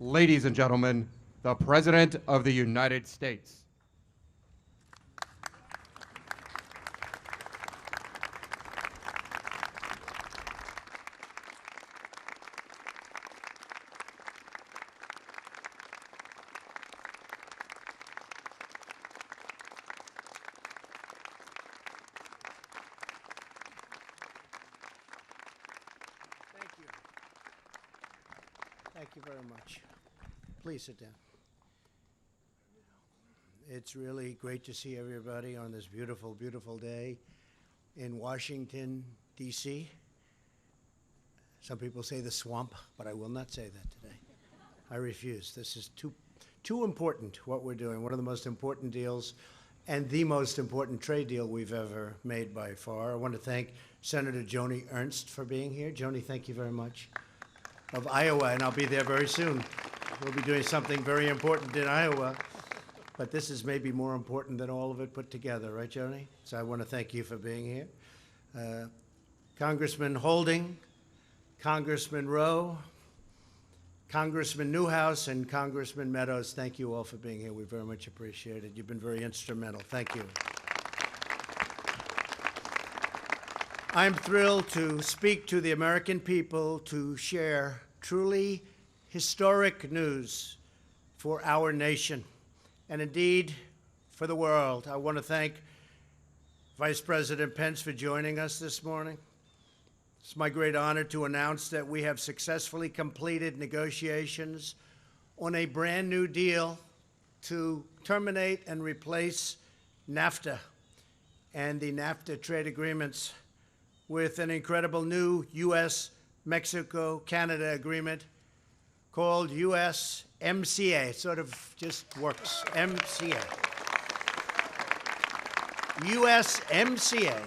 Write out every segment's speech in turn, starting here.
ladies and gentlemen, the President of the United States. Thank you very much. Please sit down. It's really great to see everybody on this beautiful, beautiful day in Washington, D.C. Some people say the swamp, but I will not say that today. I refuse. This is too important, what we're doing. One of the most important deals and the most important trade deal we've ever made by far. I want to thank Senator Joni Ernst for being here. Joni, thank you very much. Of Iowa, and I'll be there very soon. We'll be doing something very important in Iowa, but this is maybe more important than all of it put together, right, Joni? So I want to thank you for being here. Congressman Holding, Congressman Rowe, Congressman Newhouse, and Congressman Meadows, thank you all for being here. We very much appreciate it. You've been very instrumental. Thank you. I'm thrilled to speak to the American people to share truly historic news for our nation and indeed for the world. I want to thank Vice President Pence for joining us this morning. It's my great honor to announce that we have successfully completed negotiations on a brand new deal to terminate and replace NAFTA and the NAFTA trade agreements with an incredible new U.S.-Mexico-Canada agreement called USMCA. It sort of just works, MCA. USMCA.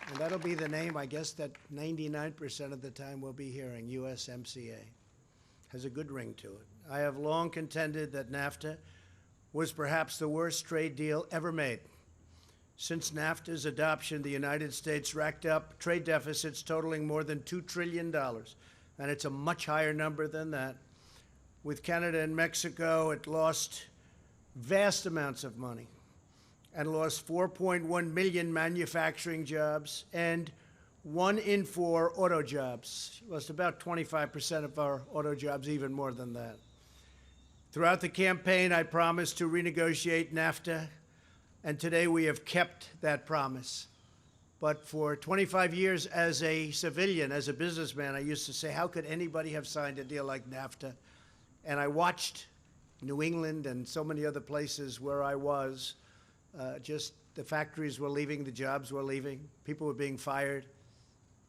And that'll be the name, I guess, that 99% of the time we'll be hearing, USMCA. Has a good ring to it. I have long contended that NAFTA was perhaps the worst trade deal ever made. Since NAFTA's adoption, the United States racked up trade deficits totaling more than $2 trillion, and it's a much higher number than that. With Canada and Mexico, it lost vast amounts of money and lost 4.1 million manufacturing jobs and 1 in 4 auto jobs. It lost about 25% of our auto jobs, even more than that. Throughout the campaign, I promised to renegotiate NAFTA, and today we have kept that promise. But for 25 years as a civilian, as a businessman, I used to say, how could anybody have signed a deal like NAFTA? And I watched New England and so many other places where I was, just the factories were leaving, the jobs were leaving, people were being fired,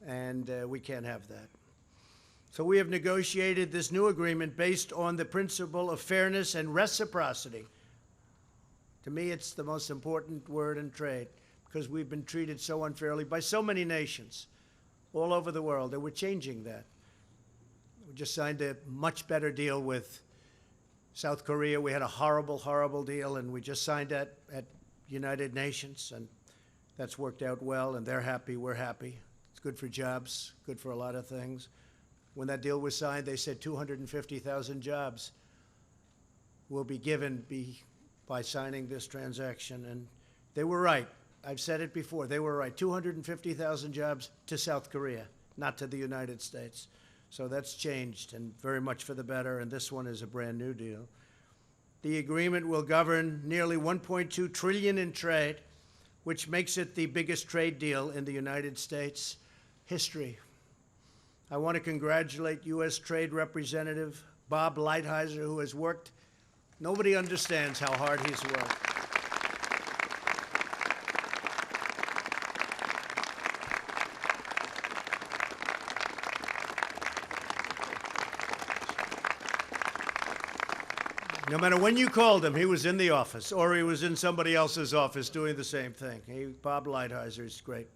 and we can't have that. So we have negotiated this new agreement based on the principle of fairness and reciprocity. To me, it's the most important word in trade because we've been treated so unfairly by so many nations all over the world, and we're changing that. We just signed a much better deal with South Korea. We had a horrible, horrible deal, and we just signed that at United Nations, and that's worked out well, and they're happy, we're happy. It's good for jobs, good for a lot of things. When that deal was signed, they said 250,000 jobs will be given by signing this transaction, and they were right. I've said it before, they were right. 250,000 jobs to South Korea, not to the United States. So that's changed, and very much for the better, and this one is a brand new deal. The agreement will govern nearly $1.2 trillion in trade, which makes it the biggest trade deal in the United States history. I want to congratulate U.S. Trade Representative Bob Lighthizer, who has worked. Nobody understands how hard he's worked. No matter when you called him, he was in the office, or he was in somebody else's office doing the same thing. Bob Lighthizer is great.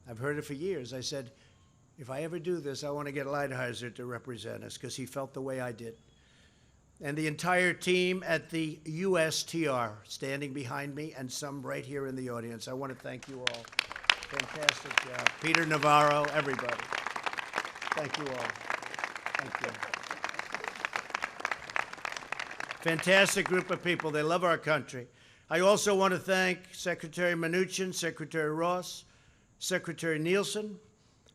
I've heard it for years. I said, if I ever do this, I want to get Lighthizer to represent us, because he felt the way I did. And the entire team at the USTR, standing behind me, and some right here in the audience. I want to thank you all. Fantastic job. Peter Navarro, everybody. Thank you all. Thank you. Fantastic group of people. They love our country. I also want to thank Secretary Mnuchin, Secretary Ross, Secretary Nielsen,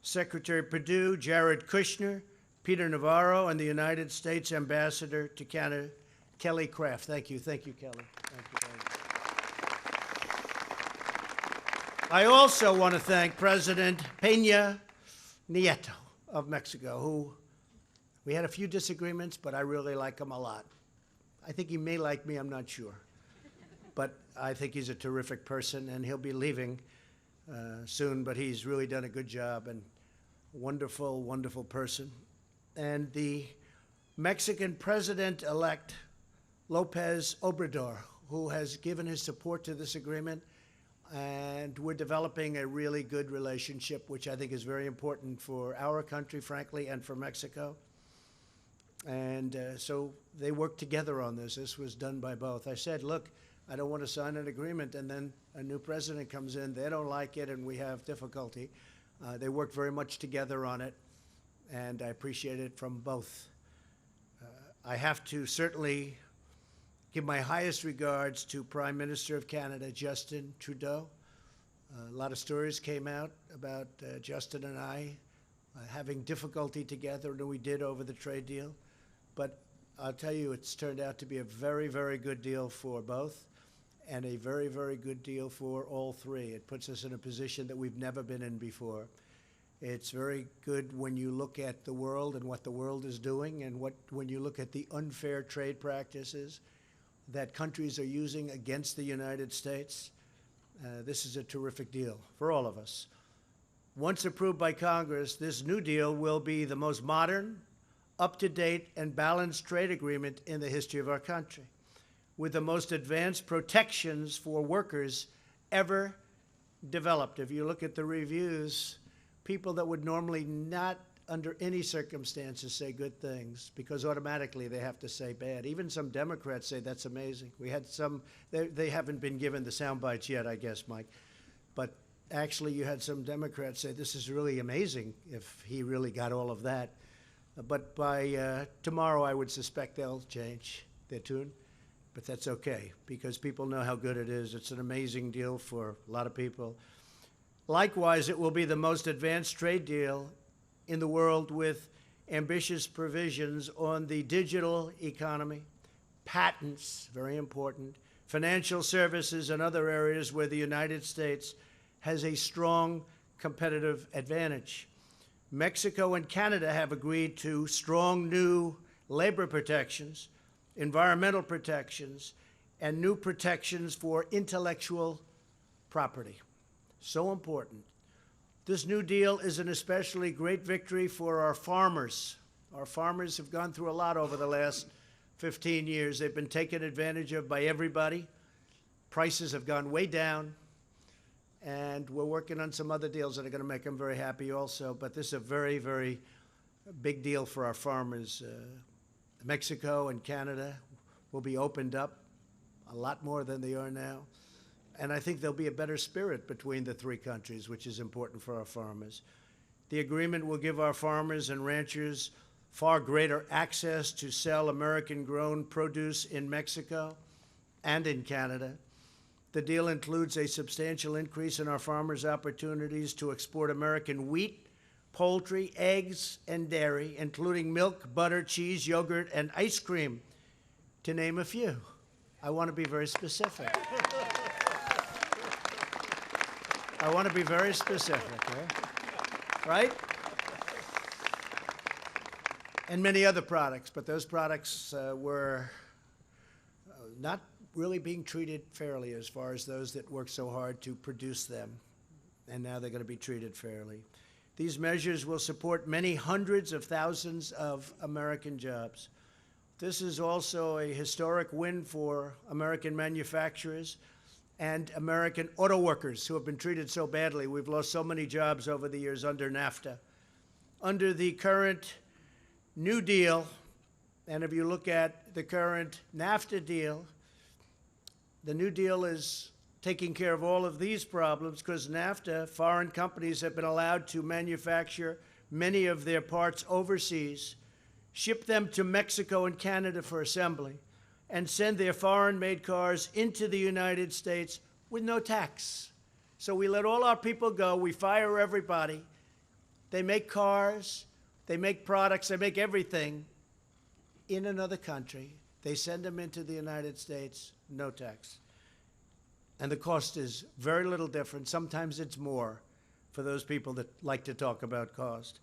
Secretary Perdue, Jared Kushner, Peter Navarro, and the United States Ambassador to Canada, Kelly Craft. Thank you. Thank you, Kelly. Thank you very much. I also want to thank President Peña Nieto of Mexico, who we had a few disagreements, but I really like him a lot. I think he may like me, I'm not sure. But I think he's a terrific person, and he'll be leaving soon, but he's really done a good job and wonderful, wonderful person. And the Mexican president-elect, Lopez Obrador, who has given his support to this agreement, and we're developing a really good relationship, which I think is very important for our country, frankly, and for Mexico. And so they worked together on this. This was done by both. I said, look, I don't want to sign an agreement, and then a new president comes in, they don't like it, and we have difficulty. They worked very much together on it, and I appreciate it from both. I have to certainly give my highest regards to Prime Minister of Canada, Justin Trudeau. A lot of stories came out about Justin and I having difficulty together, and we did over the trade deal. But I'll tell you, it's turned out to be a very, very good deal for both, and a very, very good deal for all three. It puts us in a position that we've never been in before. It's very good when you look at the world and what the world is doing, and when you look at the unfair trade practices that countries are using against the United States. This is a terrific deal for all of us. Once approved by Congress, this new deal will be the most modern, up-to-date, and balanced trade agreement in the history of our country, with the most advanced protections for workers ever developed. If you look at the reviews, people that would normally not, under any circumstances, say good things, because automatically they have to say bad. Even some Democrats say that's amazing. We had some, they haven't been given the sound bites yet, I guess, Mike. But actually, you had some Democrats say this is really amazing if he really got all of that. But by tomorrow, I would suspect they'll change their tune. But that's okay, because people know how good it is. It's an amazing deal for a lot of people. Likewise, it will be the most advanced trade deal in the world, with ambitious provisions on the digital economy, patents, very important, financial services, and other areas where the United States has a strong competitive advantage. Mexico and Canada have agreed to strong new labor protections, environmental protections, and new protections for intellectual property. So important. This new deal is an especially great victory for our farmers. Our farmers have gone through a lot over the last 15 years. They've been taken advantage of by everybody. Prices have gone way down. And we're working on some other deals that are going to make them very happy also. But this is a very, very big deal for our farmers. Mexico and Canada will be opened up a lot more than they are now. And I think there'll be a better spirit between the three countries, which is important for our farmers. The agreement will give our farmers and ranchers far greater access to sell American-grown produce in Mexico and in Canada. The deal includes a substantial increase in our farmers' opportunities to export American wheat, poultry, eggs, and dairy, including milk, butter, cheese, yogurt, and ice cream, to name a few. I want to be very specific. I want to be very specific, right? And many other products, but those products were not really being treated fairly as far as those that worked so hard to produce them, and now they're going to be treated fairly. These measures will support many hundreds of thousands of American jobs. This is also a historic win for American manufacturers and American auto workers who have been treated so badly. We've lost so many jobs over the years under NAFTA. Under the current New Deal, and if you look at the current NAFTA deal, the New Deal is taking care of all of these problems because NAFTA, foreign companies have been allowed to manufacture many of their parts overseas ship them to Mexico and Canada for assembly, and send their foreign-made cars into the United States with no tax. So we let all our people go, we fire everybody. They make cars, they make products, they make everything in another country. They send them into the United States, no tax. And the cost is very little different. Sometimes it's more for those people that like to talk about cost.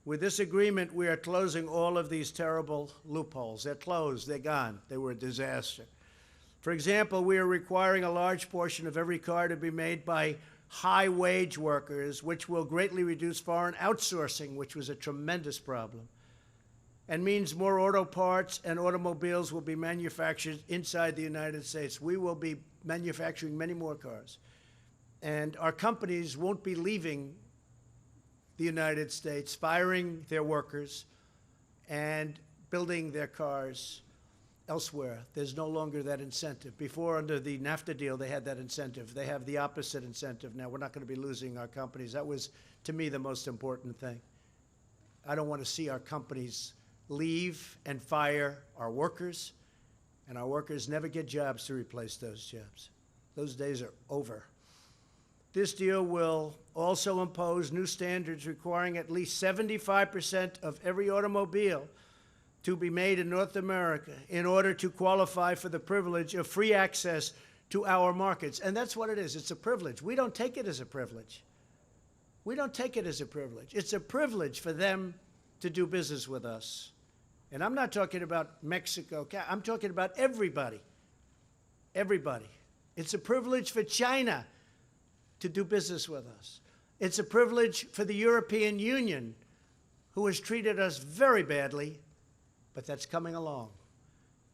With this agreement, we are closing all of these terrible loopholes. They're closed, they're gone. They were a disaster. For example, we are requiring a large portion of every car to be made by high-wage workers, which will greatly reduce foreign outsourcing, which was a tremendous problem, and means more auto parts and automobiles will be manufactured inside the United States. We will be manufacturing many more cars. And our companies won't be leaving the United States, firing their workers and building their cars elsewhere. There's no longer that incentive. Before, under the NAFTA deal, they had that incentive. They have the opposite incentive now. We're not going to be losing our companies. That was, to me, the most important thing. I don't want to see our companies leave and fire our workers, and our workers never get jobs to replace those jobs. Those days are over. This deal will also impose new standards requiring at least 75% of every automobile to be made in North America in order to qualify for the privilege of free access to our markets. And that's what it is. It's a privilege. We don't take it as a privilege. We don't take it as a privilege. It's a privilege for them to do business with us. And I'm not talking about Mexico. I'm talking about everybody. Everybody. It's a privilege for China to do business with us. It's a privilege for the European Union, who has treated us very badly, but that's coming along,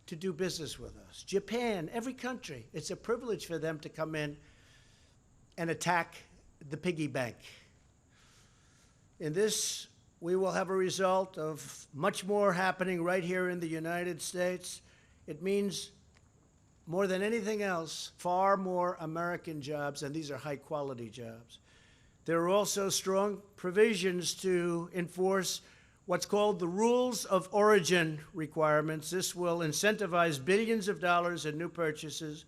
to do business with us. Japan, every country, it's a privilege for them to come in and attack the piggy bank. In this, we will have a result of much more happening right here in the United States. It means, more than anything else, far more American jobs, and these are high-quality jobs. There are also strong provisions to enforce what's called the rules of origin requirements. This will incentivize billions of dollars in new purchases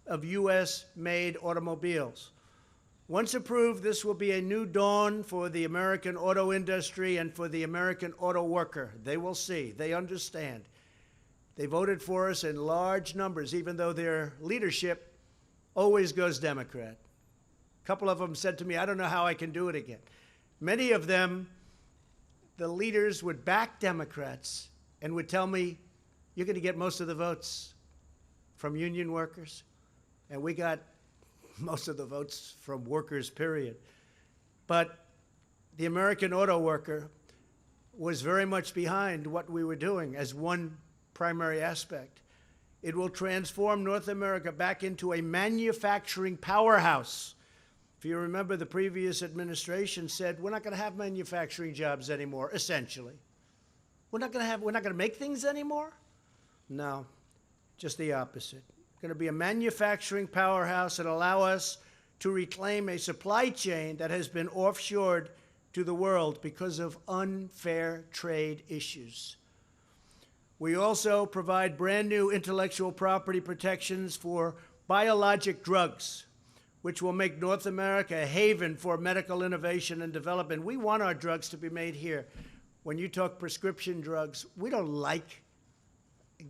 of U.S.-made automobiles. Once approved, this will be a new dawn for the American auto industry and for the American auto worker. They will see. They understand. They voted for us in large numbers, even though their leadership always goes Democrat. A couple of them said to me, I don't know how I can do it again. Many of them, the leaders would back Democrats and would tell me, you're going to get most of the votes from union workers. And we got most of the votes from workers, period. But the American auto worker was very much behind what we were doing as one primary aspect. It will transform North America back into a manufacturing powerhouse. If you remember, the previous administration said, we're not going to have manufacturing jobs anymore, essentially. We're not going to make things anymore? No, just the opposite. Going to be a manufacturing powerhouse and allow us to reclaim a supply chain that has been offshored to the world because of unfair trade issues. We also provide brand new intellectual property protections for biologic drugs, which will make North America a haven for medical innovation and development. We want our drugs to be made here. When you talk prescription drugs, we don't like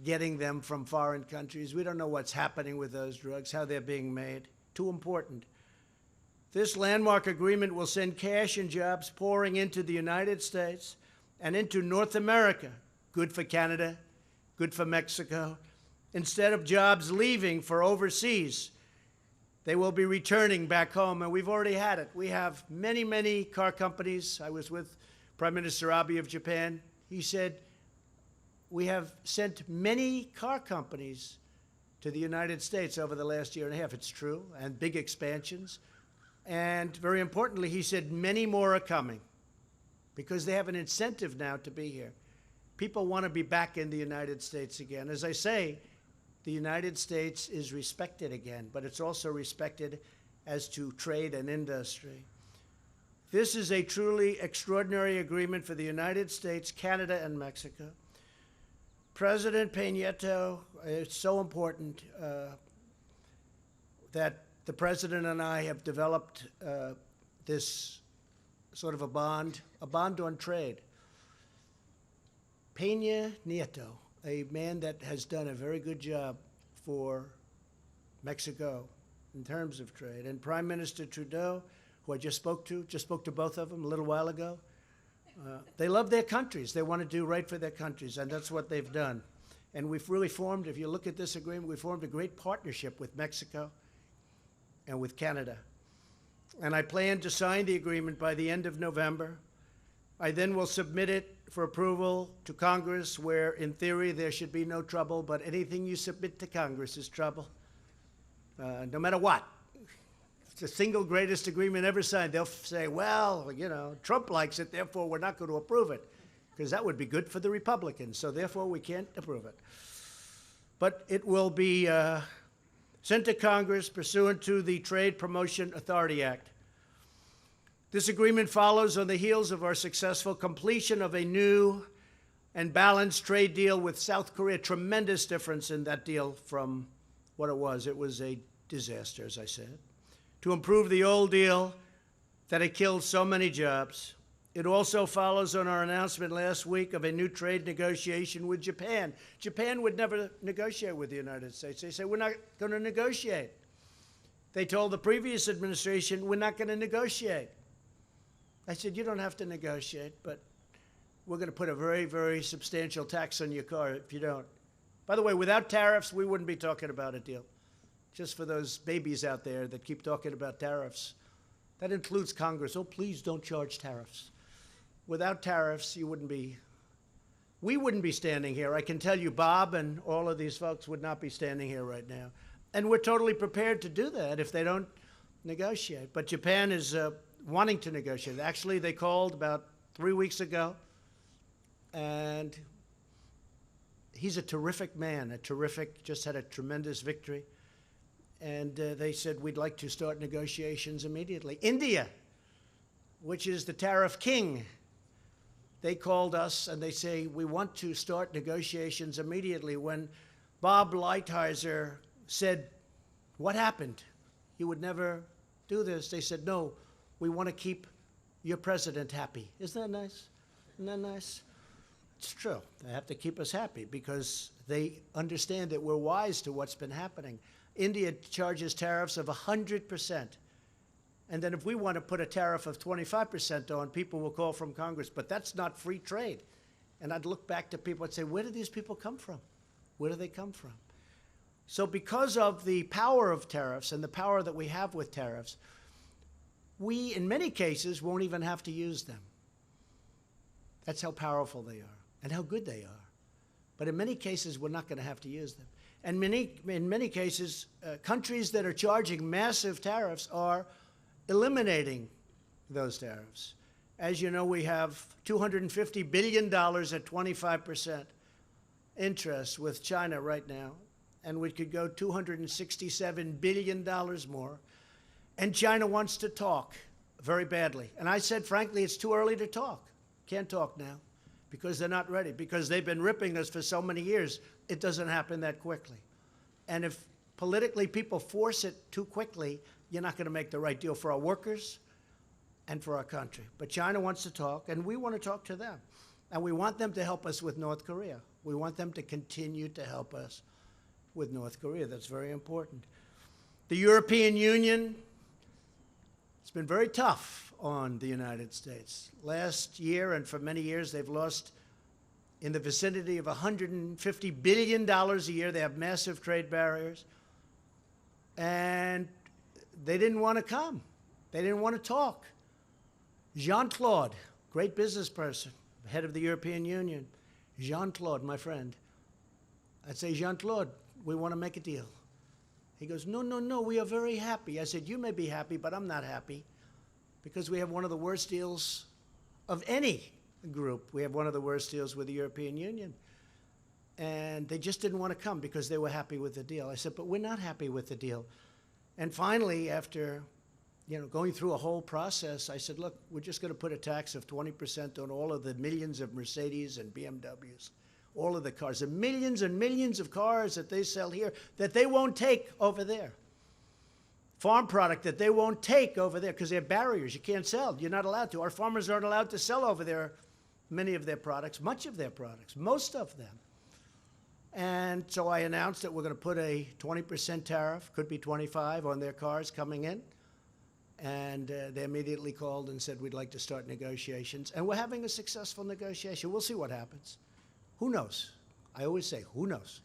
getting them from foreign countries. We don't know what's happening with those drugs, how they're being made. Too important. This landmark agreement will send cash and jobs pouring into the United States and into North America. Good for Canada, good for Mexico. Instead of jobs leaving for overseas, they will be returning back home, and we've already had it. We have many, many car companies. I was with Prime Minister Abe of Japan. He said, we have sent many car companies to the United States over the last year and a half. It's true, and big expansions. And very importantly, he said many more are coming because they have an incentive now to be here. People want to be back in the United States again. As I say, the United States is respected again, but it's also respected as to trade and industry. This is a truly extraordinary agreement for the United States, Canada, and Mexico. President Peña, it's so important that the president and I have developed this sort of a bond on trade. Peña Nieto, a man that has done a very good job for Mexico in terms of trade, and Prime Minister Trudeau, who I just spoke to both of them a little while ago. They love their countries. They want to do right for their countries, and that's what they've done. And we've really formed, if you look at this agreement, we formed a great partnership with Mexico and with Canada. And I plan to sign the agreement by the end of November. I then will submit it for approval to Congress, where in theory there should be no trouble, but anything you submit to Congress is trouble, no matter what. It's the single greatest agreement ever signed. They'll say, well, you know, Trump likes it, therefore we're not going to approve it, because that would be good for the Republicans, so therefore we can't approve it. But it will be sent to Congress pursuant to the Trade Promotion Authority Act. This agreement follows on the heels of our successful completion of a new and balanced trade deal with South Korea. Tremendous difference in that deal from what it was. It was a disaster, as I said. To improve the old deal that had killed so many jobs. It also follows on our announcement last week of a new trade negotiation with Japan. Japan would never negotiate with the United States. They say, we're not going to negotiate. They told the previous administration, we're not going to negotiate. I said, you don't have to negotiate, but we're going to put a very, very substantial tax on your car if you don't. By the way, without tariffs, we wouldn't be talking about a deal. Just for those babies out there that keep talking about tariffs. That includes Congress. Oh, please don't charge tariffs. Without tariffs, we wouldn't be standing here. I can tell you Bob and all of these folks would not be standing here right now. And we're totally prepared to do that if they don't negotiate. But Japan is wanting to negotiate. Actually, they called about 3 weeks ago, and he's a terrific man, just had a tremendous victory. And they said, we'd like to start negotiations immediately. India, which is the tariff king, they called us and they say, we want to start negotiations immediately. When Bob Lighthizer said, what happened? He would never do this. They said, no, we want to keep your president happy. Isn't that nice? Isn't that nice? It's true. They have to keep us happy because they understand that we're wise to what's been happening. India charges tariffs of 100%. And then if we want to put a tariff of 25% on, people will call from Congress. But that's not free trade. And I'd look back to people and say, where do these people come from? Where do they come from? So because of the power of tariffs and the power that we have with tariffs, we, in many cases, won't even have to use them. That's how powerful they are and how good they are. But in many cases, we're not going to have to use them. And in many cases, countries that are charging massive tariffs are eliminating those tariffs. As you know, we have $250 billion at 25% interest with China right now, and we could go $267 billion more. And China wants to talk very badly. And I said, frankly, it's too early to talk. Can't talk now because they're not ready, because they've been ripping us for so many years. It doesn't happen that quickly. And if politically people force it too quickly, you're not going to make the right deal for our workers and for our country. But China wants to talk, and we want to talk to them. And we want them to help us with North Korea. We want them to continue to help us with North Korea. That's very important. The European Union, it's been very tough on the United States. Last year and for many years, they've lost in the vicinity of $150 billion a year. They have massive trade barriers. And they didn't want to come. They didn't want to talk. Jean-Claude, great business person, head of the European Union. Jean-Claude, my friend. I'd say, Jean-Claude, we want to make a deal. He goes, no, no, no, we are very happy. I said, you may be happy, but I'm not happy because we have one of the worst deals of any group. We have one of the worst deals with the European Union. And they just didn't want to come because they were happy with the deal. I said, but we're not happy with the deal. And finally, after going through a whole process, I said, look, we're just going to put a tax of 20% on all of the millions of Mercedes and BMWs. all of the cars, the millions and millions of cars that they sell here that they won't take over there. Farm product that they won't take over there because there are barriers. You can't sell. You're not allowed to. Our farmers aren't allowed to sell over there many of their products, much of their products, most of them. And so I announced that we're going to put a 20% tariff, could be 25, on their cars coming in. And they immediately called and said, we'd like to start negotiations. And we're having a successful negotiation. We'll see what happens. Who knows? I always say, who knows?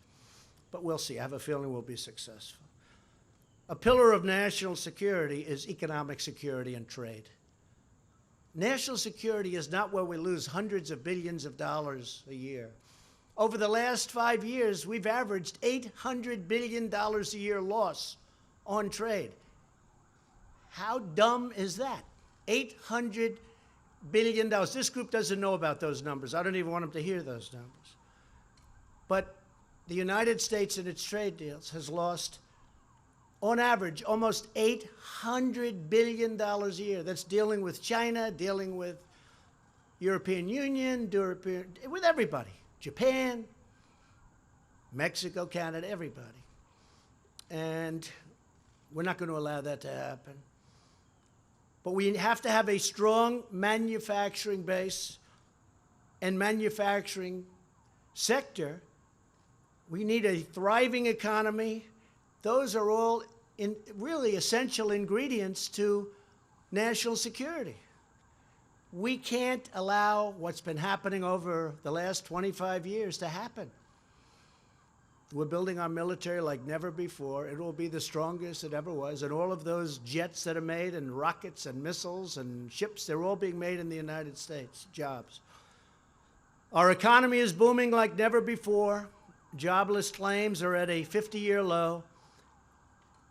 But we'll see. I have a feeling we'll be successful. A pillar of national security is economic security and trade. National security is not where we lose hundreds of billions of dollars a year. Over the last 5 years, we've averaged $800 billion a year loss on trade. How dumb is that? $800 billion. This group doesn't know about those numbers. I don't even want them to hear those numbers. But the United States in its trade deals has lost, on average, almost $800 billion a year. That's dealing with China, dealing with European Union, with everybody. Japan, Mexico, Canada, everybody. And we're not going to allow that to happen. But we have to have a strong manufacturing base and manufacturing sector. We need a thriving economy. Those are all really essential ingredients to national security. We can't allow what's been happening over the last 25 years to happen. We're building our military like never before. It will be the strongest it ever was. And all of those jets that are made, and rockets and missiles and ships, they're all being made in the United States, jobs. Our economy is booming like never before. Jobless claims are at a 50-year low.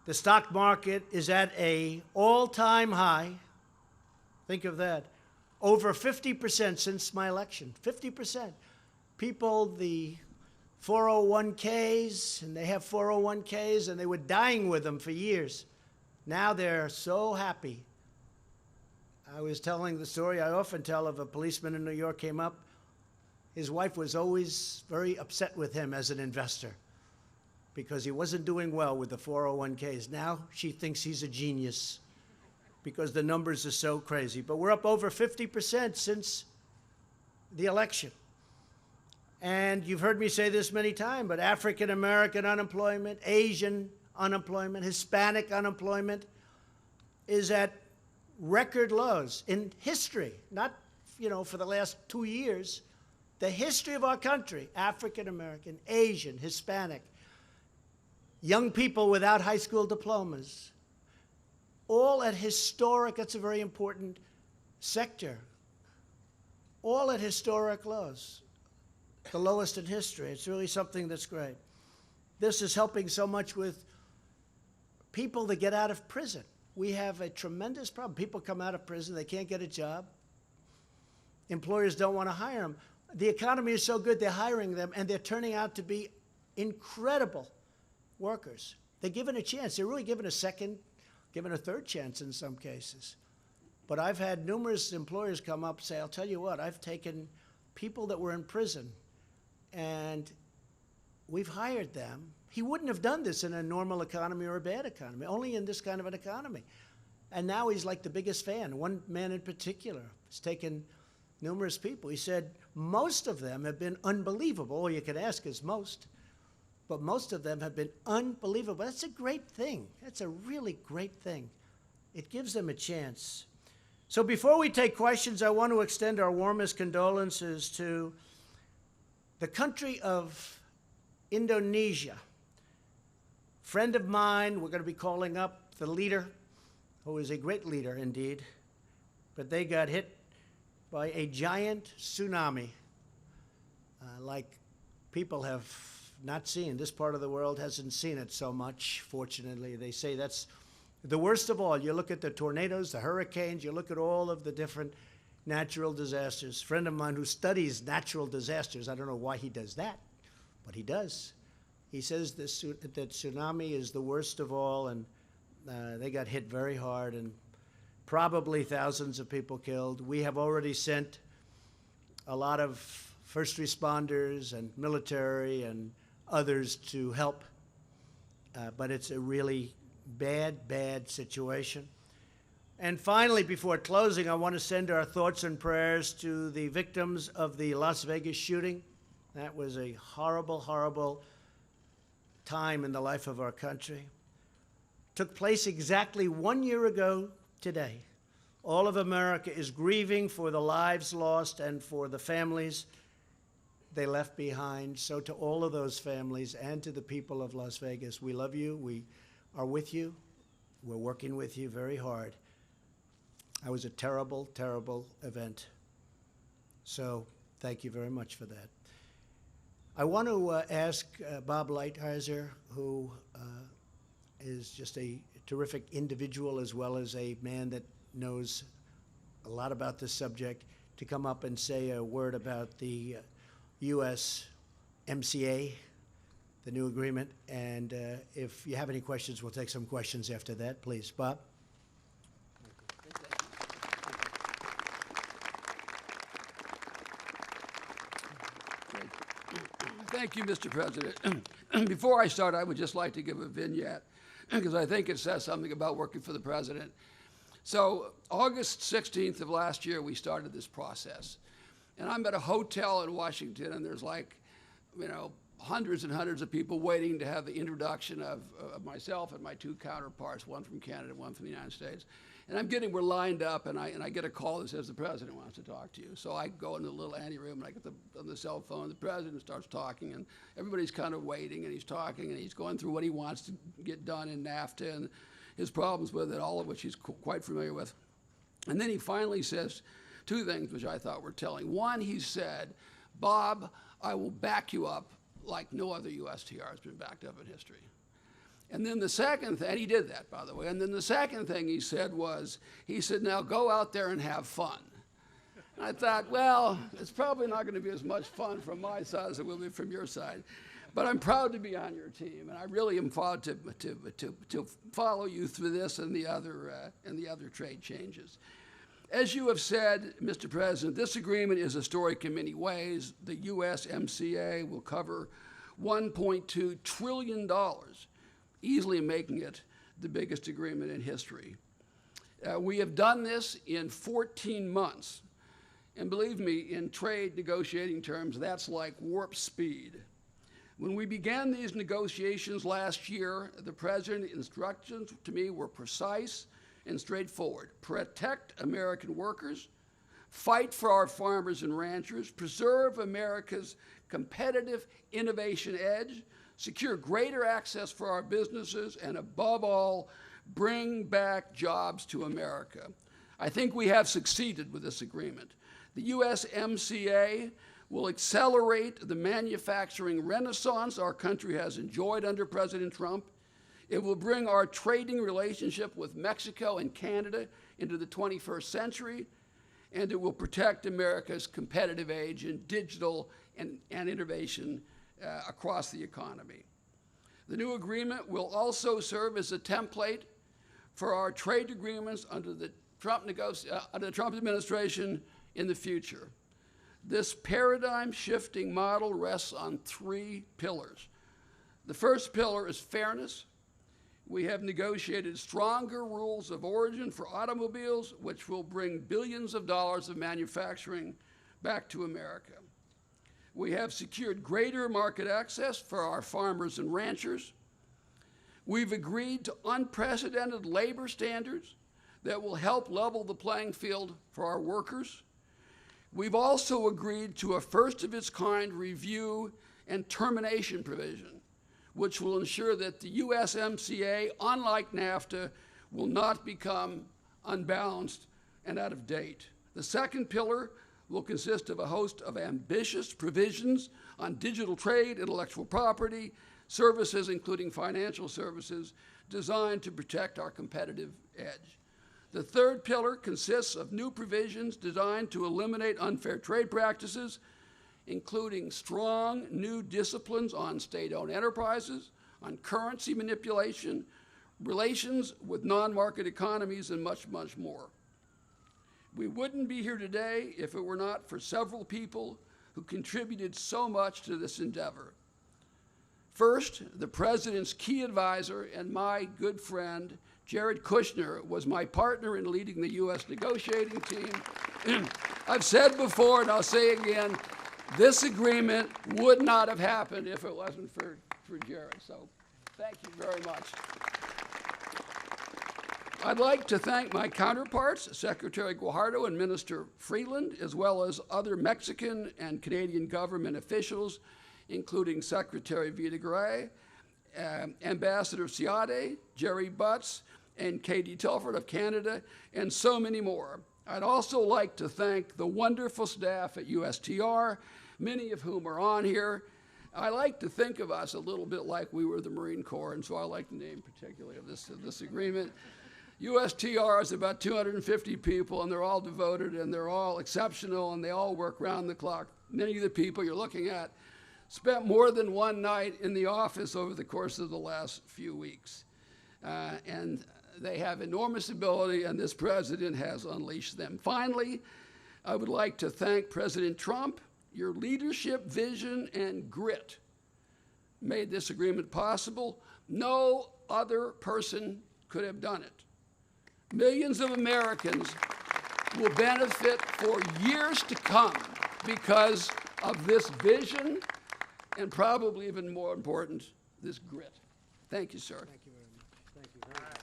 The stock market is at an all-time high. Think of that. Over 50% since my election, 50%. People, the 401ks, and they have 401ks, and they were dying with them for years. Now they're so happy. I was telling the story I often tell of a policeman in New York came up. His wife was always very upset with him as an investor because he wasn't doing well with the 401ks. Now she thinks he's a genius because the numbers are so crazy. But we're up over 50% since the election. And you've heard me say this many times, but African-American unemployment, Asian unemployment, Hispanic unemployment is at record lows in history, not, for the last 2 years. The history of our country, African-American, Asian, Hispanic, young people without high school diplomas, all at historic, that's a very important sector, all at historic lows, the lowest in history. It's really something that's great. This is helping so much with people that get out of prison. We have a tremendous problem. People come out of prison, they can't get a job. Employers don't want to hire them. The economy is so good, they're hiring them, and they're turning out to be incredible workers. They're given a chance. They're really given a second, given a third chance in some cases. But I've had numerous employers come up and say, I'll tell you what, I've taken people that were in prison, and we've hired them. He wouldn't have done this in a normal economy or a bad economy, only in this kind of an economy. And now he's like the biggest fan. One man in particular has taken numerous people. He said most of them have been unbelievable. All you can ask is most. But most of them have been unbelievable. That's a great thing. That's a really great thing. It gives them a chance. So before we take questions, I want to extend our warmest condolences to the country of Indonesia. Friend of mine, we're going to be calling up the leader, who is a great leader indeed, but they got hit by a giant tsunami, like people have not seen. This part of the world hasn't seen it so much, fortunately. They say that's the worst of all. You look at the tornadoes, the hurricanes, you look at all of the different natural disasters. A friend of mine who studies natural disasters, I don't know why he does that, but he does. He says that tsunami is the worst of all, and they got hit very hard, and probably thousands of people killed. We have already sent a lot of first responders and military and others to help. But it's a really bad situation. And finally, before closing, I want to send our thoughts and prayers to the victims of the Las Vegas shooting. That was a horrible, horrible time in the life of our country. Took place exactly 1 year ago today. All of America is grieving for the lives lost and for the families they left behind. So to all of those families and to the people of Las Vegas, we love you. We are with you. We're working with you very hard. That was a terrible, terrible event. So thank you very much for that. I want to ask Bob Lighthizer, who is just a terrific individual as well as a man that knows a lot about this subject, to come up and say a word about the USMCA, the new agreement. And if you have any questions, we'll take some questions after that. Please, Bob. Thank you, Mr. President. Before I start, I would just like to give a vignette because I think it says something about working for the president. So August 16th of last year, we started this process. And I'm at a hotel in Washington, and there's like, hundreds and hundreds of people waiting to have the introduction of myself and my two counterparts, one from Canada, one from the United States. And we're lined up, and I get a call that says the president wants to talk to you. So I go into the little anteroom, and I get on the cell phone. The president starts talking, and everybody's kind of waiting, and he's talking, and he's going through what he wants to get done in NAFTA and his problems with it, all of which he's quite familiar with. And then he finally says two things which I thought were telling. One, he said, Bob, I will back you up like no other USTR has been backed up in history. And then the second thing, and he did that, by the way, and then the second thing he said was, now go out there and have fun. And I thought, well, it's probably not going to be as much fun from my side as it will be from your side. But I'm proud to be on your team, and I really am proud to follow you through this and the other trade changes. As you have said, Mr. President, this agreement is historic in many ways. The USMCA will cover $1.2 trillion, easily making it the biggest agreement in history. We have done this in 14 months. And believe me, in trade negotiating terms, that's like warp speed. When we began these negotiations last year, the President's instructions to me were precise and straightforward. Protect American workers, fight for our farmers and ranchers, preserve America's competitive innovation edge, secure greater access for our businesses, and above all, bring back jobs to America. I think we have succeeded with this agreement. The USMCA will accelerate the manufacturing renaissance our country has enjoyed under President Trump. It will bring our trading relationship with Mexico and Canada into the 21st century, and it will protect America's competitive edge in digital and innovation across the economy. The new agreement will also serve as a template for our trade agreements under the Trump administration in the future. This paradigm-shifting model rests on three pillars. The first pillar is fairness. We have negotiated stronger rules of origin for automobiles, which will bring billions of dollars of manufacturing back to America. We have secured greater market access for our farmers and ranchers. We've agreed to unprecedented labor standards that will help level the playing field for our workers. We've also agreed to a first-of-its-kind review and termination provision, which will ensure that the USMCA, unlike NAFTA, will not become unbalanced and out of date. The second pillar will consist of a host of ambitious provisions on digital trade, intellectual property, services, including financial services, designed to protect our competitive edge. The third pillar consists of new provisions designed to eliminate unfair trade practices, including strong new disciplines on state-owned enterprises, on currency manipulation, relations with non-market economies, and much, much more. We wouldn't be here today if it were not for several people who contributed so much to this endeavor. First, the President's key advisor and my good friend, Jared Kushner, was my partner in leading the U.S. negotiating team. I've said before, and I'll say again, this agreement would not have happened if it wasn't for Jared. So thank you very much. I'd like to thank my counterparts, Secretary Guajardo and Minister Freeland, as well as other Mexican and Canadian government officials, including Secretary Vidagrey, Ambassador Siade, Jerry Butts, and Katie Telford of Canada, and so many more. I'd also like to thank the wonderful staff at USTR, many of whom are on here. I like to think of us a little bit like we were the Marine Corps, and so I like the name particularly of this agreement. USTR is about 250 people, and they're all devoted, and they're all exceptional, and they all work round the clock. Many of the people you're looking at spent more than one night in the office over the course of the last few weeks. And they have enormous ability, and this president has unleashed them. Finally, I would like to thank President Trump. Your leadership, vision, and grit made this agreement possible. No other person could have done it. Millions of Americans will benefit for years to come because of this vision and probably even more important, this grit. Thank you, sir. Thank you very much. Thank you very much.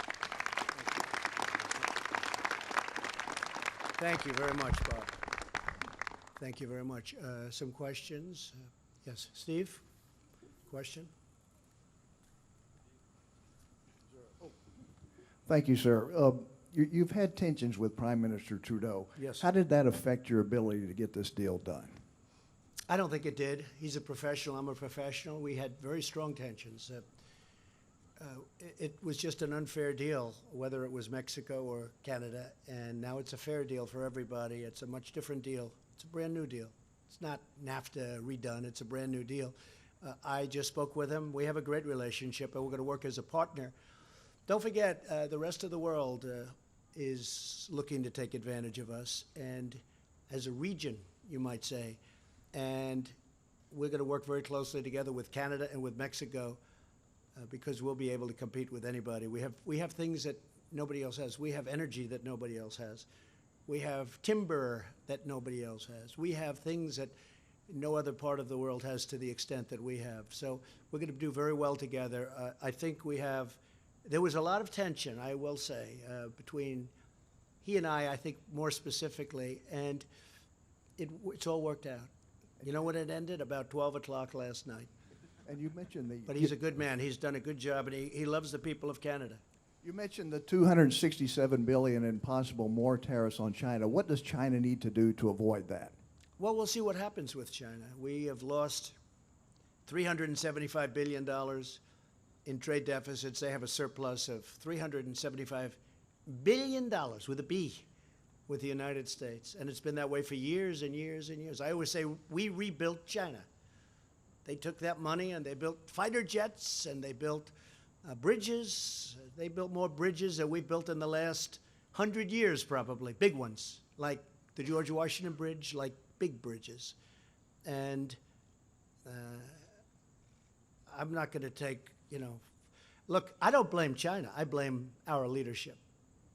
Thank you very much, Bob. Thank you very much. Some questions? Yes, Steve? Question? Thank you, sir. You've had tensions with Prime Minister Trudeau. Yes. How did that affect your ability to get this deal done? I don't think it did. He's a professional. I'm a professional. We had very strong tensions. It was just an unfair deal, whether it was Mexico or Canada, and now it's a fair deal for everybody. It's a much different deal. It's a brand new deal. It's not NAFTA redone. It's a brand new deal. I just spoke with him. We have a great relationship, and we're going to work as a partner. Don't forget, the rest of the world is looking to take advantage of us, and as a region, you might say. And we're going to work very closely together with Canada and with Mexico because we'll be able to compete with anybody. We have things that nobody else has. We have energy that nobody else has. We have timber that nobody else has. We have things that no other part of the world has to the extent that we have. So we're going to do very well together. I think there was a lot of tension, I will say, between he and I think more specifically, and it's all worked out. You know when it ended? About 12 o'clock last night. And you mentioned the. But he's a good man. He's done a good job, and he loves the people of Canada. You mentioned the $267 billion and possible more tariffs on China. What does China need to do to avoid that? Well, we'll see what happens with China. We have lost $375 billion in trade deficits. They have a surplus of $375 billion with a B with the United States. And it's been that way for years and years and years. I always say we rebuilt China. They took that money and they built fighter jets and they built bridges. They built more bridges than we've built in the last 100 years probably, big ones, like the George Washington Bridge, like big bridges. And I'm not going to take, look, I don't blame China. I blame our leadership.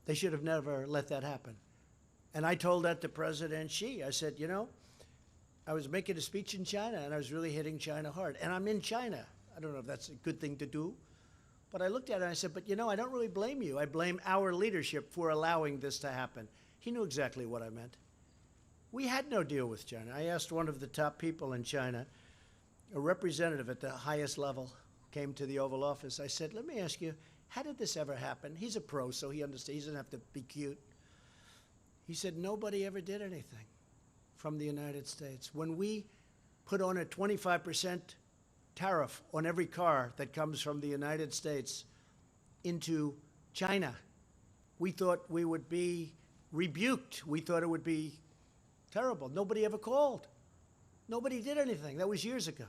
They should have never let that happen. And I told that to President Xi. I said, I was making a speech in China, and I was really hitting China hard. And I'm in China. I don't know if that's a good thing to do. But I looked at it and I said, but I don't really blame you. I blame our leadership for allowing this to happen. He knew exactly what I meant. We had no deal with China. I asked one of the top people in China, a representative at the highest level, came to the Oval Office. I said, let me ask you, how did this ever happen? He's a pro, so he understands. He doesn't have to be cute. He said, nobody ever did anything from the United States. When we put on a 25% tariff on every car that comes from the United States into China, we thought we would be rebuked. We thought it would be terrible. Nobody ever called. Nobody did anything. That was years ago.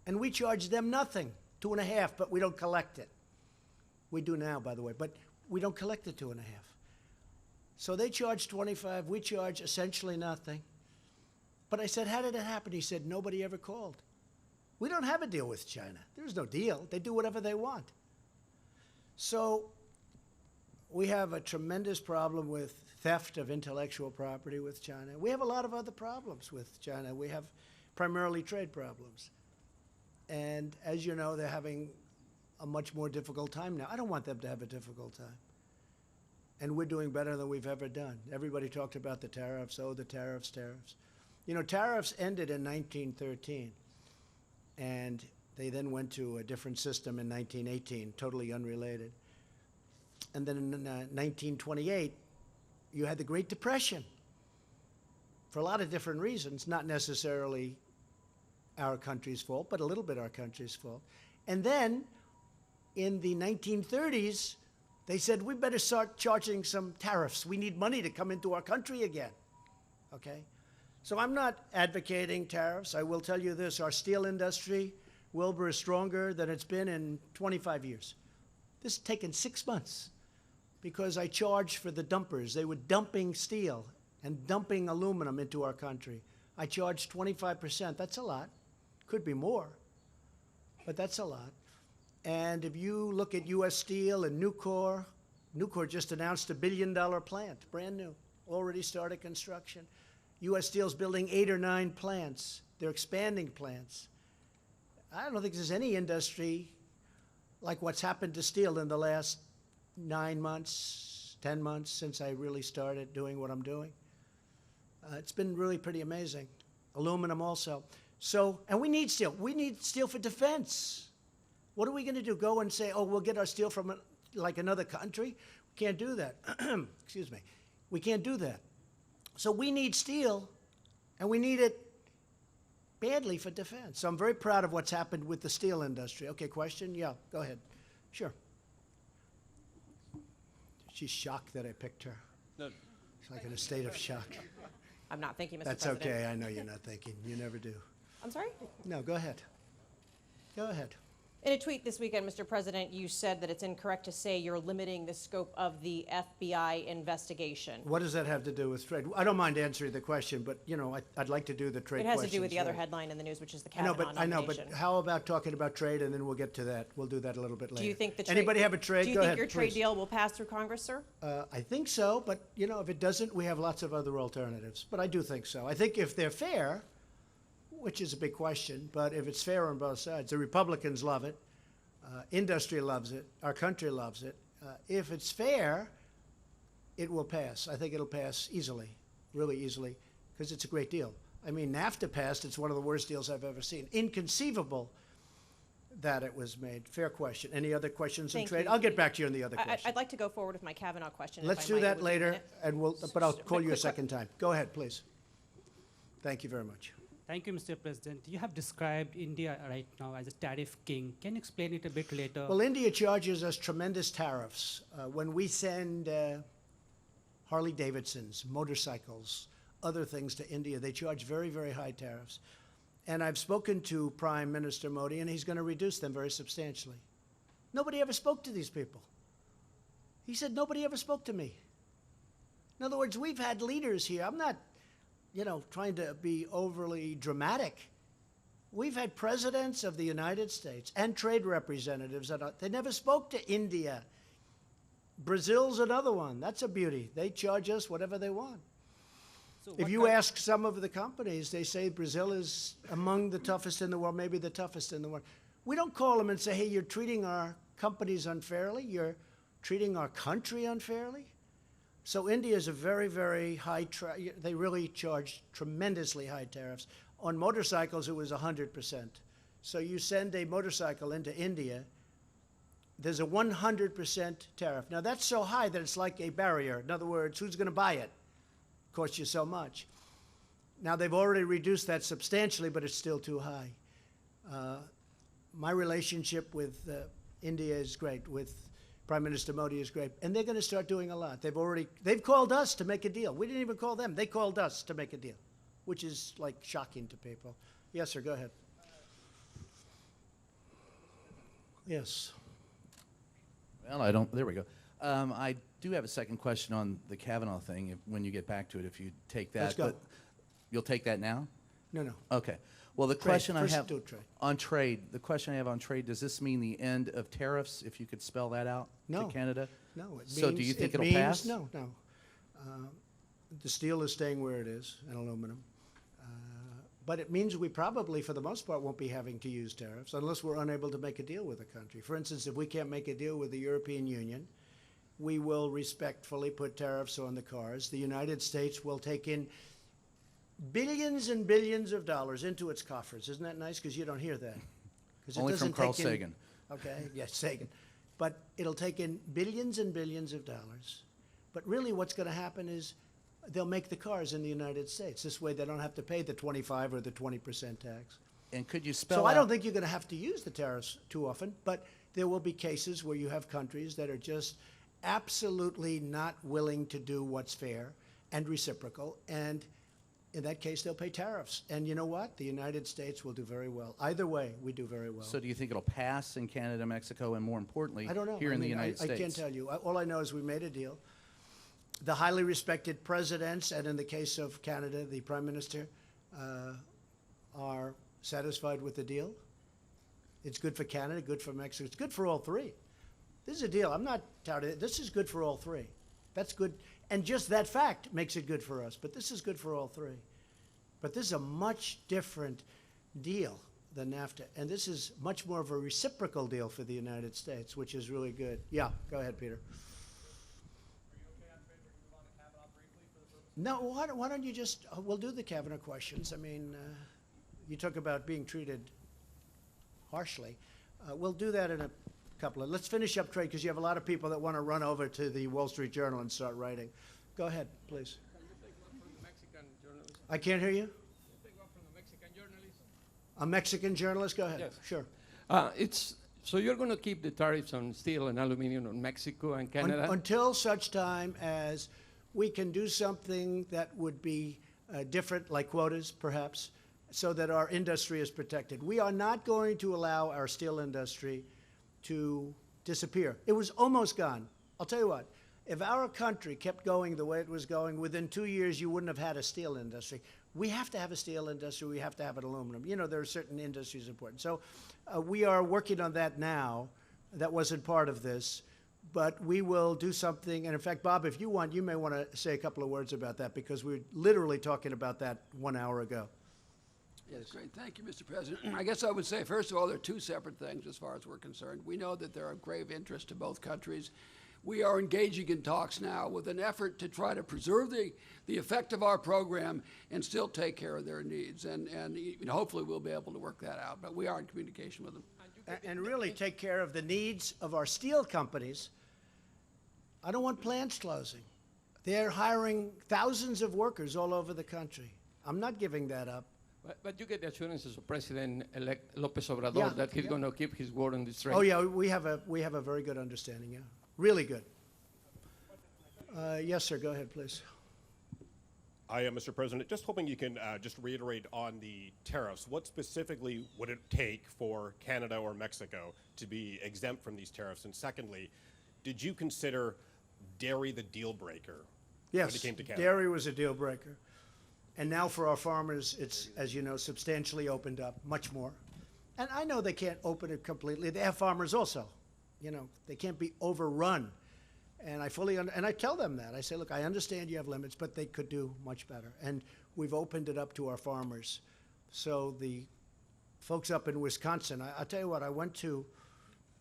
And we charged them nothing, 2.5, but we don't collect it. We do now, by the way, but we don't collect the 2.5. So they charge 25, we charge essentially nothing. But I said, how did it happen? He said, nobody ever called. We don't have a deal with China. There's no deal. They do whatever they want. So we have a tremendous problem with theft of intellectual property with China. We have a lot of other problems with China. We have primarily trade problems. And as you know, they're having a much more difficult time now. I don't want them to have a difficult time. And we're doing better than we've ever done. Everybody talked about the tariffs. Oh, the tariffs, tariffs. You know, tariffs ended in 1913. And they then went to a different system in 1918, totally unrelated. And then in 1928, you had the Great Depression for a lot of different reasons, not necessarily our country's fault, but a little bit our country's fault. And then in the 1930s, they said, we better start charging some tariffs. We need money to come into our country again, okay? So I'm not advocating tariffs. I will tell you this, our steel industry, Wilbur, is stronger than it's been in 25 years. This has taken 6 months because I charged for the dumpers. They were dumping steel and dumping aluminum into our country. I charged 25%. That's a lot. Could be more, but that's a lot. And if you look at U.S. Steel and Nucor just announced $1 billion plant, brand new, already started construction. U.S. Steel's building 8 or 9 plants. They're expanding plants. I don't think there's any industry like what's happened to steel in the last 9 months, 10 months since I really started doing what I'm doing. It's been really pretty amazing. Aluminum also. So, and we need steel. We need steel for defense. What are we going to do? Go and say, oh, we'll get our steel from like another country? We can't do that. Excuse me. We can't do that. So we need steel, and we need it badly for defense. So I'm very proud of what's happened with the steel industry. Okay, question? Yeah, go ahead. Sure. She's shocked that I picked her. No. It's like in a state of shock. I'm not thinking, Mr. That's President. okay. I know you're not thinking. You never do. I'm sorry? No, go ahead. Go ahead. In a tweet this weekend, Mr. President, you said that it's incorrect to say you're limiting the scope of the FBI investigation. What does that have to do with trade? I don't mind answering the question, but, you know, I'd like to do the trade It has to questions do with the other first. headline in the news, which is the I know, Kavanaugh but nomination. how about talking about trade, and then we'll get to that. We'll do that a little bit later. Do you think the trade, Anybody have a trade? Do you Go think ahead, your trade please. deal will pass through Congress, sir? I think so, but, you know, if it doesn't, we have lots of other alternatives. But I do think so. I think if they're fair, which is a big question, but if it's fair on both sides, the Republicans love it. Industry loves it. Our country loves it. If it's fair, it will pass. I think it'll pass easily, really easily, because it's a great deal. I mean, NAFTA passed. It's one of the worst deals I've ever seen. Inconceivable that it was made. Fair question. Any other questions on Thank trade? you. I'll get back to you on the other question. I'd like to go forward with my Kavanaugh question. Let's if I do might, that with a later, minute. but I'll call you a quick- second time. Go ahead, please. Thank you very much. Thank you, Mr. President. You have described India right now as a tariff king. Can you explain it a bit later? Well, India charges us tremendous tariffs. When we send Harley Davidsons, motorcycles, other things to India, they charge very, very high tariffs. And I've spoken to Prime Minister Modi, and he's going to reduce them very substantially. Nobody ever spoke to these people. He said, nobody ever spoke to me. In other words, we've had leaders here. I'm not, you know, trying to be overly dramatic. We've had presidents of the United States and trade representatives that they never spoke to India. Brazil's another one. That's a beauty. They charge us whatever they want. So If what you kind- ask some of the companies, they say Brazil is among the toughest in the world, maybe the toughest in the world. We don't call them and say, hey, you're treating our companies unfairly. You're treating our country unfairly. So India is a very, very high, they really charge tremendously high tariffs. On motorcycles, it was 100%. So you send a motorcycle into India, there's a 100% tariff. Now that's so high that it's like a barrier. In other words, who's going to buy it? Costs you so much. Now they've already reduced that substantially, but it's still too high. My relationship with India is great, with Prime Minister Modi is great, and they're going to start doing a lot. They've called us to make a deal. We didn't even call them. They called us to make a deal, which is like shocking to people. Yes, sir, go ahead. Yes. Well, there we go. I do have a second question on the Kavanaugh thing, when you get back to it, if you take that. Let's go. But you'll take that now? No, no. Okay. Well, the question I First have do trade. on trade, the question I have on trade, does this mean the end of tariffs, if you could spell that out No. to Canada? No, it So do means- you think it it'll means- pass? No, no. The steel is staying where it is, and aluminum. But it means we probably, for the most part, won't be having to use tariffs unless we're unable to make a deal with a country. For instance, if we can't make a deal with the European Union, we will respectfully put tariffs on the cars. The United States will take in billions and billions of dollars into its coffers. Isn't that nice? Because you don't hear that. 'Cause it Only from doesn't Carl take in- Sagan. Okay, yes, Sagan. But it'll take in billions and billions of dollars. But really what's going to happen is they'll make the cars in the United States. This way they don't have to pay the 25 or the 20% tax. And could you spell So I don't out- think you're going to have to use the tariffs too often, but there will be cases where you have countries that are just absolutely not willing to do what's fair and reciprocal, and in that case, they'll pay tariffs. And you know what? The United States will do very well. Either way, we do very well. So do you think it'll pass in Canada, Mexico, and more importantly, I don't know. here I in the mean, United States? I can't tell you. All I know is we made a deal. The highly respected presidents, and in the case of Canada, the Prime Minister, are satisfied with the deal. It's good for Canada, good for Mexico. It's good for all three. This is a deal. I'm not touting it. This is good for all three. That's good. And just that fact makes it good for us. But this is good for all three. But this is a much different deal than NAFTA. And this is much more of a reciprocal deal for the United States, which is really good. Yeah, go ahead, Peter. No, why don't you just, we'll do the Kavanaugh questions. I mean, you talk about being treated harshly. We'll do that in a couple of, let's finish up trade because you have a lot of people that want to run over to the Wall Street Journal and start writing. Go ahead, please. I can't hear you? A Mexican journalist? Go ahead. Yes. Sure. So you're going to keep the tariffs on steel and aluminum on Mexico and Canada? Until such time as we can do something that would be different, like quotas, perhaps, so that our industry is protected. We are not going to allow our steel industry to disappear. It was almost gone. I'll tell you what, if our country kept going the way it was going, within 2 years you wouldn't have had a steel industry. We have to have a steel industry. We have to have an aluminum. You know, there are certain industries important. So we are working on that now. That wasn't part of this. But we will do something. And in fact, Bob, if you want, you may want to say a couple of words about that because we were literally talking about that 1 hour ago. Yes, great. Thank you, Mr. President. I guess I would say, first of all, there are two separate things as far as we're concerned. We know that there are grave interests to both countries. We are engaging in talks now with an effort to try to preserve the effect of our program and still take care of their needs. And you know, hopefully we'll be able to work that out. But we are in communication with them. And really take care of the needs of our steel companies. I don't want plants closing. They're hiring thousands of workers all over the country. I'm not giving that up. But you get the assurances of President-elect Lopez Obrador Yeah, that he's yeah. going to keep his word on this trade? Oh, yeah, we have a very good understanding, yeah. Really good. Yes, sir, go ahead, please. I am, Mr. President, just hoping you can just reiterate on the tariffs. What specifically would it take for Canada or Mexico to be exempt from these tariffs? And secondly, did you consider dairy the deal breaker when Yes, it came to Canada? dairy was a deal breaker. And now for our farmers, it's, as you know, substantially opened up, much more. And I know they can't open it completely. They have farmers also. You know, they can't be overrun. And I fully, and I tell them that. I say, look, I understand you have limits, but they could do much better. And we've opened it up to our farmers. So the folks up in Wisconsin, I'll tell you what, I went to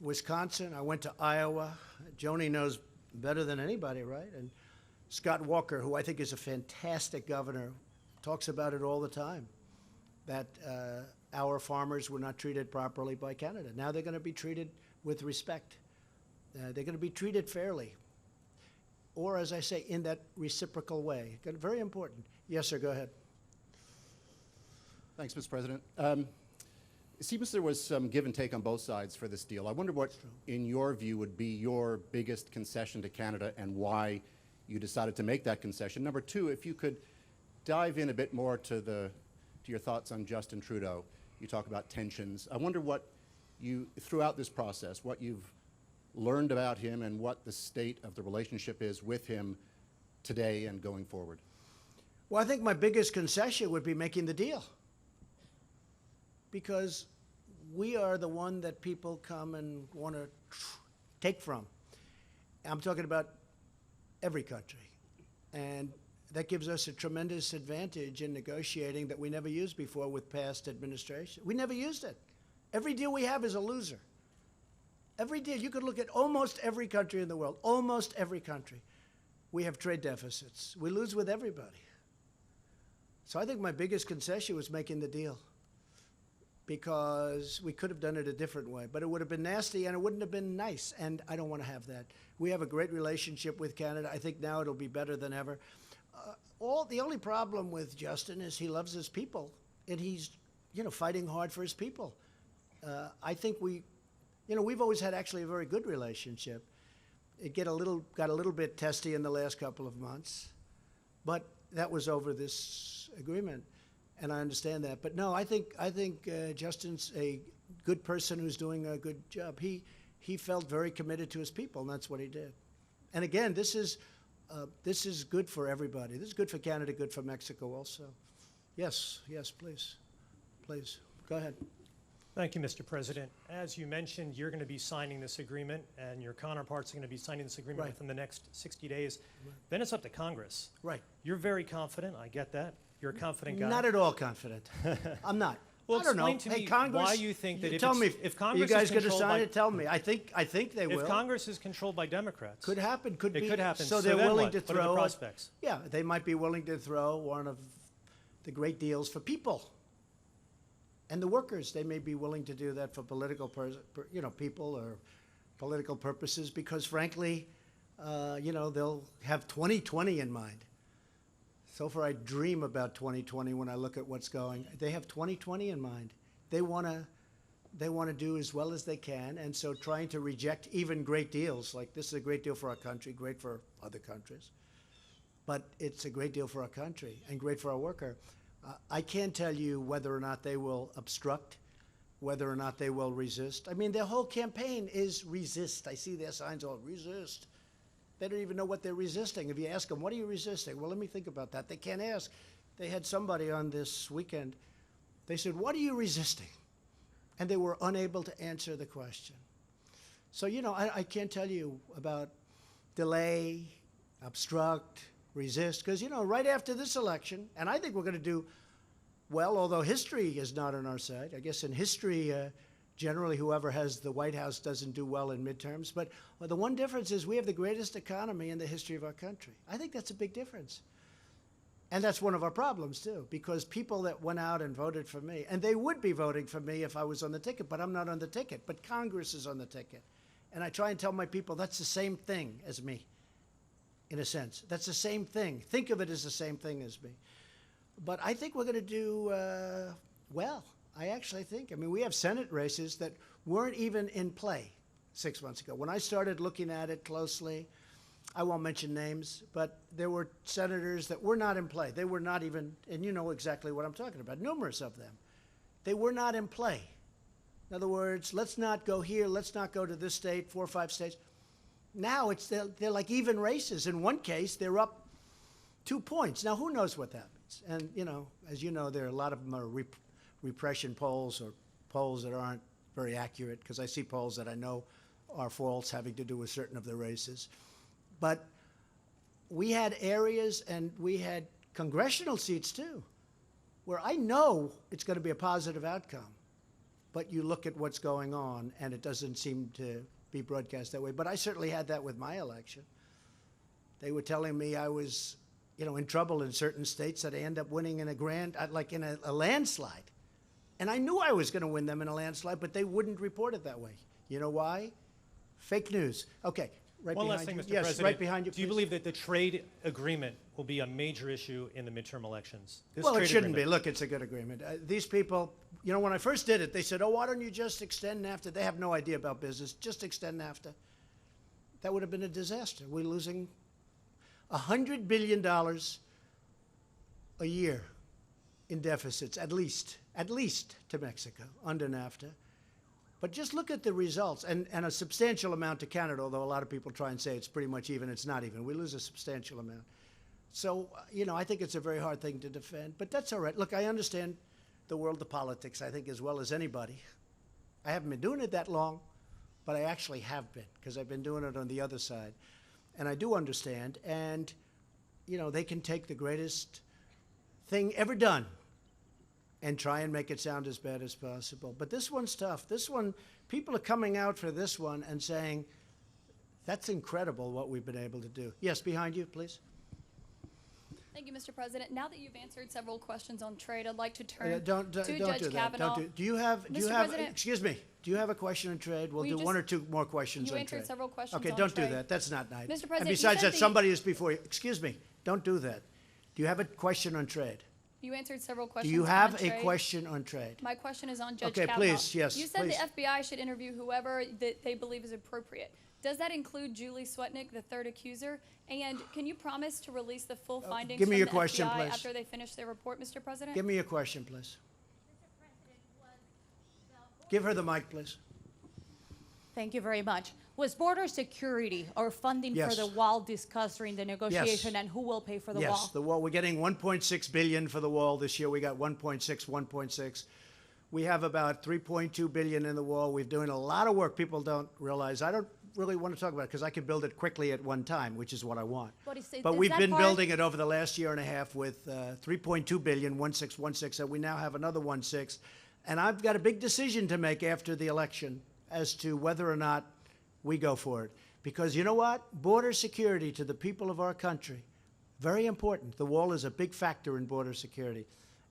Wisconsin, I went to Iowa. Joni knows better than anybody, right? And Scott Walker, who I think is a fantastic governor, talks about it all the time, that our farmers were not treated properly by Canada. Now they're going to be treated with respect. They're going to be treated fairly. Or, as I say, in that reciprocal way. Very important. Yes, sir, go ahead. Thanks, Mr. President. It seems there was some give and take on both sides for this deal. I wonder what, in your view, would be your biggest concession to Canada and why you decided to make that concession. Number two, if you could dive in a bit more to your thoughts on Justin Trudeau. You talk about tensions. I wonder what you, throughout this process, what you've learned about him and what the state of the relationship is with him today and going forward. Well, I think my biggest concession would be making the deal. because we are the one that people come and want to take from. I'm talking about every country. And that gives us a tremendous advantage in negotiating that we never used before with past administration. We never used it. Every deal we have is a loser. Every deal, you could look at almost every country in the world, almost every country. We have trade deficits. We lose with everybody. So I think my biggest concession was making the deal, because we could have done it a different way, but it would have been nasty and it wouldn't have been nice, and I don't want to have that. We have a great relationship with Canada. I think now it'll be better than ever. The only problem with Justin is he loves his people, and he's, fighting hard for his people. I think we've always had actually a very good relationship. It got a little bit testy in the last couple of months, but that was over this agreement, and I understand that. But no, I think Justin's a good person who's doing a good job. He felt very committed to his people, and that's what he did. And again, this is good for everybody. This is good for Canada, good for Mexico also. Yes, please. Go ahead. Thank you, Mr. President. As you mentioned, you're going to be signing this agreement, and your counterparts are going to be signing this agreement Right. within the next 60 days. Then it's up to Congress. Right. You're very confident. I get that. You're a confident guy. Not at all confident. I'm not. Well, I don't know. explain to Hey, me Congress, why you think that tell me if Congress you guys is going to controlled sign by- it, tell me. I think they will. If Congress is controlled by Democrats, Could happen. Could it be. could happen. So they're then willing what? to What are throw. the prospects? Yeah, they might be willing to throw one of the great deals for people and the workers. They may be willing to do that for political, people or political purposes, because frankly, they'll have 2020 in mind. So far, I dream about 2020 when I look at what's going. They have 2020 in mind. They want to do as well as they can, and so trying to reject even great deals, like this is a great deal for our country, great for other countries, but it's a great deal for our country and great for our worker. I can't tell you whether or not they will obstruct, whether or not they will resist. I mean, their whole campaign is resist. I see their signs all resist. They don't even know what they're resisting. If you ask them, what are you resisting? Well, let me think about that. They can't ask. They had somebody on this weekend. They said, what are you resisting? And they were unable to answer the question. So, I can't tell you about delay, obstruct, resist, because, right after this election, and I think we're going to do well, although history is not on our side. I guess in history, generally, whoever has the White House doesn't do well in midterms. But the one difference is we have the greatest economy in the history of our country. I think that's a big difference. And that's one of our problems, too, because people that went out and voted for me, and they would be voting for me if I was on the ticket, but I'm not on the ticket. But Congress is on the ticket. And I try and tell my people that's the same thing as me, in a sense. That's the same thing. Think of it as the same thing as me. But I think we're going to do well. I actually think. I mean, we have Senate races that weren't even in play 6 months ago. When I started looking at it closely, I won't mention names, but there were senators that were not in play. They were not even, and you know exactly what I'm talking about, numerous of them. They were not in play. In other words, let's not go here, let's not go to this state, 4 or 5 states. Now they're like even races. In one case, they're up 2 points. Now, who knows what that means? And, as you know, there are a lot of them are repression polls or polls that aren't very accurate, because I see polls that I know are false having to do with certain of the races. But we had areas and we had congressional seats, too, where I know it's going to be a positive outcome. But you look at what's going on, and it doesn't seem to be broadcast that way. But I certainly had that with my election. They were telling me I was, in trouble in certain states, that I end up winning in a landslide. And I knew I was going to win them in a landslide, but they wouldn't report it that way. You know why? Fake news. Okay. Right One behind last thing, you. Mr. Yes, President. right behind you, Do you please. believe that the trade agreement will be a major issue in the midterm elections? Well, it shouldn't be. Look, it's a good agreement. These people, when I first did it, they said, why don't you just extend NAFTA? They have no idea about business. Just extend NAFTA. That would have been a disaster. We're losing $100 billion a year in deficits, at least to Mexico under NAFTA. But just look at the results, and a substantial amount to Canada, although a lot of people try and say it's pretty much even. It's not even. We lose a substantial amount. So, I think it's a very hard thing to defend, but that's all right. Look, I understand the world of politics, I think, as well as anybody. I haven't been doing it that long, but I actually have been, because I've been doing it on the other side. And I do understand, and, you know, they can take the greatest thing ever done and try and make it sound as bad as possible. But this one's tough. This one, people are coming out for this one and saying, that's incredible what we've been able to do. Yes, behind you, please. Thank you, Mr. President. Now that you've answered several questions on trade, I'd like to turn Don't to do Judge that. Kavanaugh. Do you have, Mr. President- excuse me, do you have a question on trade? We'll Well, you do one or just- two more questions you on answered trade. several questions Okay, on don't do trade. that. That's not nice. Mr. President, And you besides said that, somebody is before you. Excuse me, don't do that. Do you have a question on trade? You answered several Do questions you have on a trade. question on trade? My question is on Judge Okay, Kavanaugh. please, yes, You said please. the FBI should interview whoever that they believe is appropriate. Does that include Julie Swetnick, the third accuser? And can you promise to release the full findings give me from your the question, FBI please. after they finish their report, Mr. President? Give me your question, please. Give her the mic, please. Thank you very much. Was border security or funding Yes. for the wall discussed during the negotiation, and who will pay for the Yes, wall? the wall. We're getting 1.6 billion for the wall this year. We got 1.6. We have about 3.2 billion in the wall. We're doing a lot of work. People don't realize. I don't really want to talk about it because I can build it quickly at one time, which is what I want. But is We've that been part- building it over the last year and a half with 3.2 billion, 1.6, and we now have another 1.6. And I've got a big decision to make after the election as to whether or not we go for it. Because you know what? Border security to the people of our country, very important. The wall is a big factor in border security.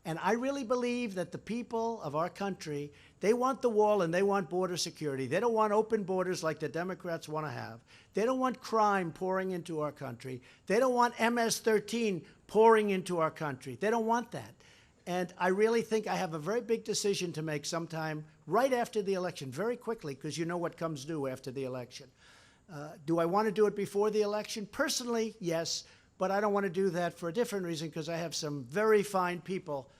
And I really believe that the people of our country, they want the wall and they want border security. They don't want open borders like the Democrats want to have. They don't want crime pouring into our country. They don't want MS-13 pouring into our country. They don't want that. And I really think I have a very big decision to make sometime right after the election, very quickly, because you know what comes due after the election. Do I want to do it before the election? Personally, yes, but I don't want to do that for a different reason, because I have some very fine people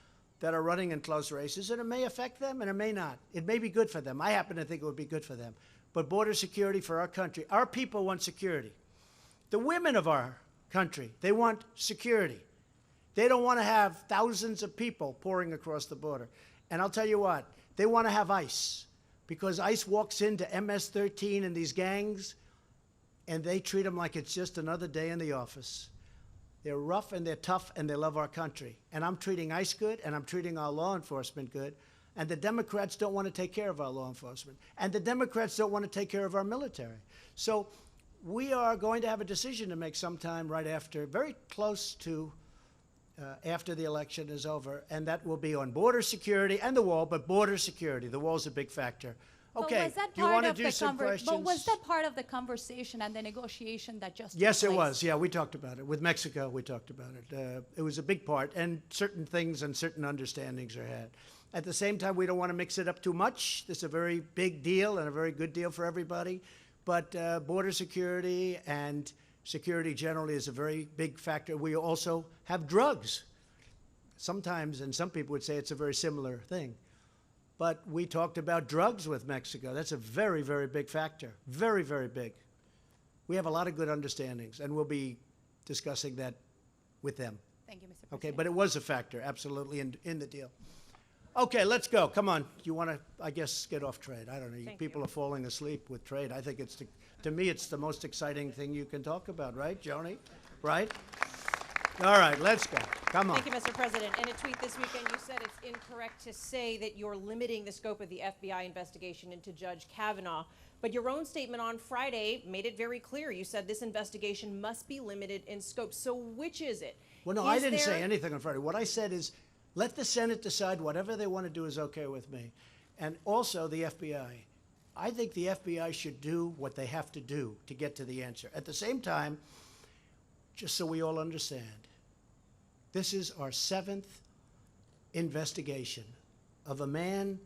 that are running in close races, and it may affect them and it may not. It may be good for them. I happen to think it would be good for them. But border security for our country, our people want security. The women of our country, they want security. They don't want to have thousands of people pouring across the border. And I'll tell you what, they want to have ICE, because ICE walks into MS-13 and these gangs, and they treat them like it's just another day in the office. They're rough and they're tough and they love our country. And I'm treating ICE good and I'm treating our law enforcement good. And the Democrats don't want to take care of our law enforcement. And the Democrats don't want to take care of our military. So we are going to have a decision to make sometime right after, very close to after the election is over. And that will be on border security and the wall, but border security. The wall's a big factor. Okay, was that do you want to part of do the some questions? But was that part of the conversation and the negotiation that just Yes, took it place? was. Yeah, we talked about it. With Mexico, we talked about it. It was a big part, and certain things and certain understandings are had. At the same time, we don't want to mix it up too much. This is a very big deal and a very good deal for everybody. But border security and security generally is a very big factor. We also have drugs. Sometimes, and some people would say it's a very similar thing. But we talked about drugs with Mexico. That's a very, very big factor. Very, very big. We have a lot of good understandings, and we'll be discussing that with them. Thank you, Mr. President. Okay, but it was a factor, absolutely, in the deal. Okay, let's go. Come on. You want to, I guess, get off trade. I don't know. People are falling asleep with trade. I think it's, to me, it's the most exciting thing you can talk about, right, Joni? Right? All right, let's go. Come on. Thank you, Mr. President. In a tweet this weekend, you said it's incorrect to say that you're limiting the scope of the FBI investigation into Judge Kavanaugh. But your own statement on Friday made it very clear. You said this investigation must be limited in scope. So which is it? Well, no, I didn't say anything on Friday. What I said is, let the Senate decide whatever they want to do is okay with me. And also the FBI. I think the FBI should do what they have to do to get to the answer. At the same time, just so we all understand, this is our 7th investigation of a man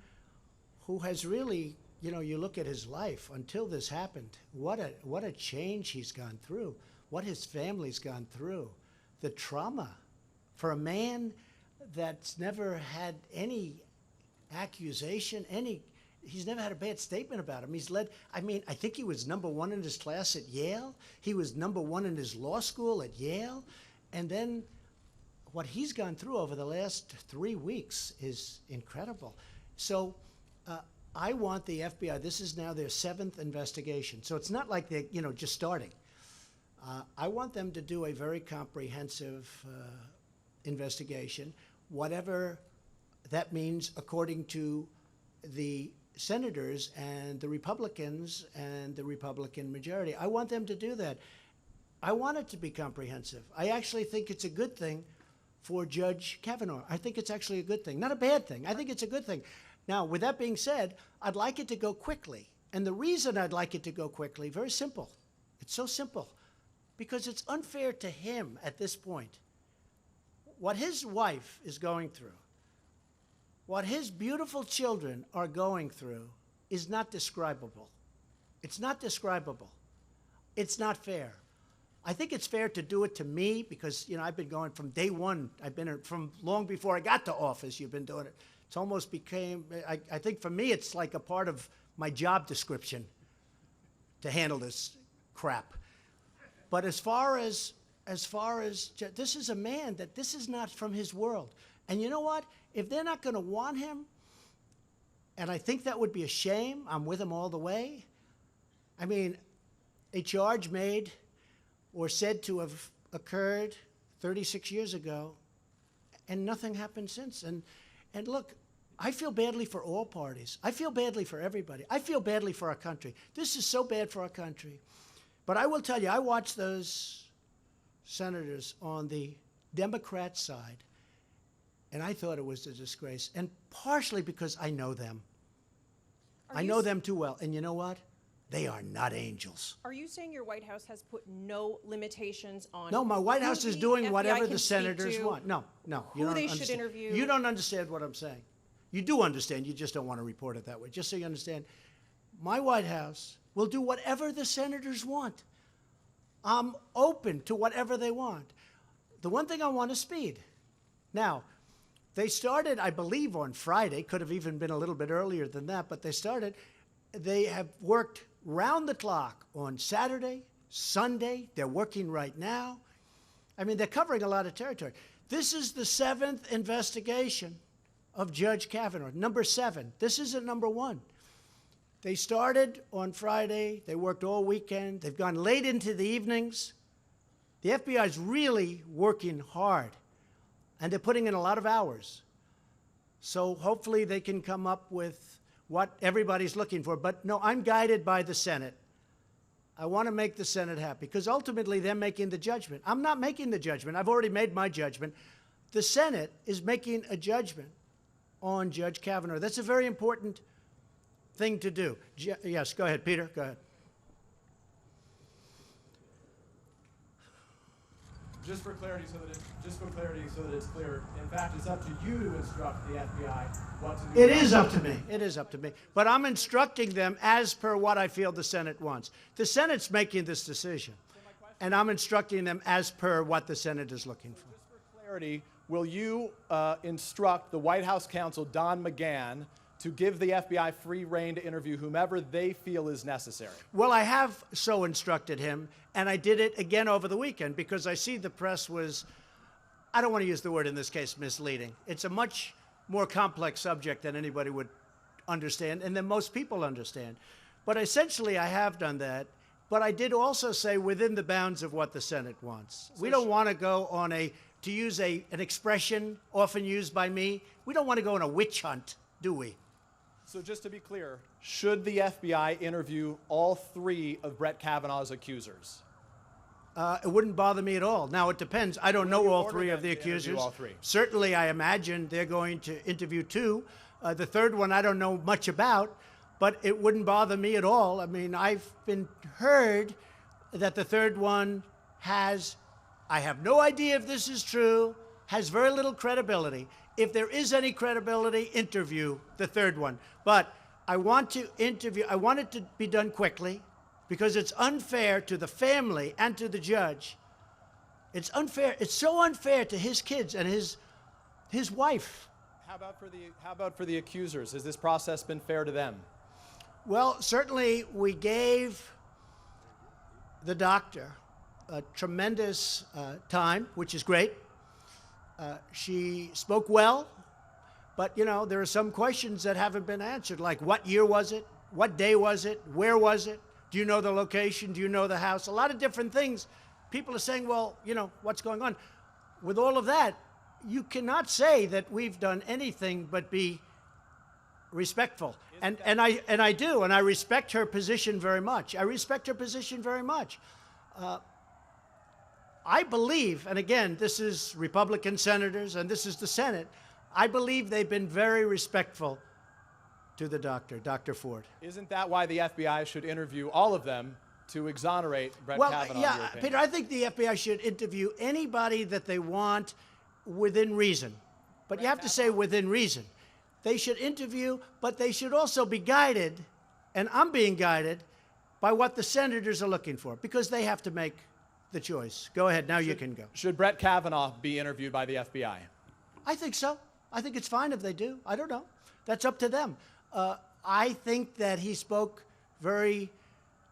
who has really, you know, you look at his life until this happened, what a change he's gone through, what his family's gone through, the trauma for a man that's never had any accusation, he's never had a bad statement about him. He's led, I mean, I think he was #1 in his class at Yale. He was #1 in his law school at Yale. And then what he's gone through over the last 3 weeks is incredible. So I want the FBI, this is now their 7th investigation, so it's not like they're just starting. I want them to do a very comprehensive investigation, whatever that means according to the senators and the Republicans and the Republican majority. I want them to do that. I want it to be comprehensive. I actually think it's a good thing for Judge Kavanaugh. I think it's actually a good thing, not a bad thing. I think it's a good thing. Now, with that being said, I'd like it to go quickly. And the reason I'd like it to go quickly, very simple. It's so simple. Because it's unfair to him at this point. What his wife is going through, what his beautiful children are going through is not describable. It's not describable. It's not fair. I think it's fair to do it to me because, I've been going from day one. I've been from long before I got to office, you've been doing it. It's almost became, I think for me, it's like a part of my job description to handle this crap. But as far as this is a man that this is not from his world. And you know what? If they're not going to want him, and I think that would be a shame, I'm with him all the way. I mean, a charge made or said to have occurred 36 years ago, and nothing happened since. And look, I feel badly for all parties. I feel badly for everybody. I feel badly for our country. This is so bad for our country. But I will tell you, I watched those senators on the Democrat side, and I thought it was a disgrace, and partially because I know them. I know them too well, and you know what? They are not angels. Are you saying your White House has put no limitations on? No, my White House is doing whatever the senators to, want. No, who they should interview. You don't understand what I'm saying. You do understand, you just don't want to report it that way. Just so you understand, my White House will do whatever the senators want. I'm open to whatever they want. The one thing I want is speed. Now, they started, I believe, on Friday. Could have even been a little bit earlier than that, but they started. They have worked round the clock on Saturday, Sunday. They're working right now. I mean, they're covering a lot of territory. This is the 7th investigation of Judge Kavanaugh, number 7. This isn't number 1. They started on Friday. They worked all weekend. They've gone late into the evenings. The FBI is really working hard, and they're putting in a lot of hours. So hopefully they can come up with what everybody's looking for. But no, I'm guided by the Senate. I want to make the Senate happy because ultimately they're making the judgment. I'm not making the judgment. I've already made my judgment. The Senate is making a judgment on Judge Kavanaugh. That's a very important thing to do. Yes, go ahead, Peter. Go ahead. Just for clarity, so that it's clear. In fact, it's up to you to instruct the FBI what to do. It is up to me. It is up to me. But I'm instructing them as per what I feel the Senate wants. The Senate's making this decision, and I'm instructing them as per what the Senate is looking for. Just for clarity, will you instruct the White House counsel, Don McGahn, to give the FBI free rein to interview whomever they feel is necessary? Well, I have so instructed him, and I did it again over the weekend because I see the press was, I don't want to use the word in this case, misleading. It's a much more complex subject than anybody would understand and than most people understand. But essentially, I have done that. But I did also say within the bounds of what the Senate wants. We don't want to go on to use an expression often used by me, we don't want to go on a witch hunt, do we? So just to be clear, should the FBI interview all 3 of Brett Kavanaugh's accusers? It wouldn't bother me at all. Now, it depends. I don't know all 3 of the accusers. All 3. Certainly, I imagine they're going to interview 2. The third one I don't know much about, but it wouldn't bother me at all. I mean, I've been heard that the third one has, I have no idea if this is true, has very little credibility. If there is any credibility, interview the third one. But I want to interview, I want it to be done quickly because it's unfair to the family and to the judge. It's unfair. It's so unfair to his kids and his wife. How about for the accusers? Has this process been fair to them? Well, certainly we gave the doctor a tremendous time, which is great. She spoke well, but, you know, there are some questions that haven't been answered, like what year was it? What day was it? Where was it? Do you know the location? Do you know the house? A lot of different things. People are saying, well, you know, what's going on? With all of that, you cannot say that we've done anything but be respectful. And I do, and I respect her position very much. I respect her position very much. I believe, and again, this is Republican senators and this is the Senate, I believe they've been very respectful to the doctor, Dr. Ford. Isn't that why the FBI should interview all of them to exonerate Brett Kavanaugh? in your Yeah, opinion? Peter, I think the FBI should interview anybody that they want within reason. But you have to say within reason. They should interview, but they should also be guided, and I'm being guided, by what the senators are looking for, because they have to make the choice. Go ahead, now you can go. Should Brett Kavanaugh be interviewed by the FBI? I think so. I think it's fine if they do. I don't know. That's up to them. I think that he spoke very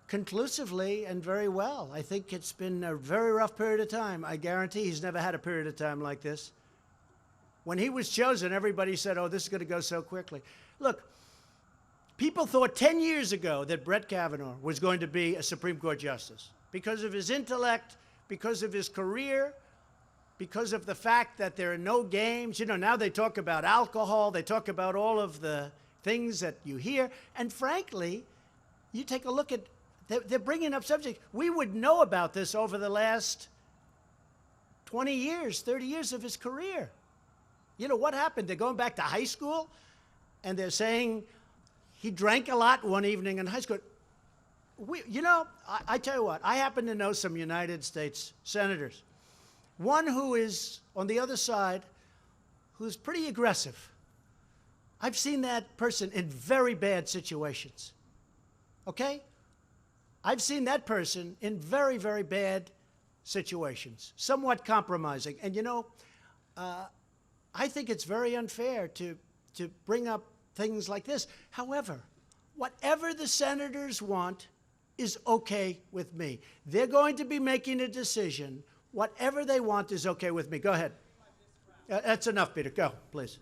conclusively and very well. I think it's been a very rough period of time. I guarantee he's never had a period of time like this. When he was chosen, everybody said, oh, this is going to go so quickly. Look, people thought 10 years ago that Brett Kavanaugh was going to be a Supreme Court justice because of his intellect, because of his career, because of the fact that there are no games. You know, now they talk about alcohol, they talk about all of the things that you hear. And frankly, you take a look at, they're bringing up subjects. We would know about this over the last 20 years, 30 years of his career. You know, what happened? They're going back to high school, and they're saying he drank a lot one evening in high school. You know, I tell you what, I happen to know some United States senators. One who is on the other side, who's pretty aggressive. I've seen that person in very bad situations, okay? I've seen that person in very, very bad situations, somewhat compromising. And, you know, I think it's very unfair to bring up things like this. However, whatever the senators want is okay with me. They're going to be making a decision. Whatever they want is okay with me. Go ahead. That's enough, Peter. Go, please.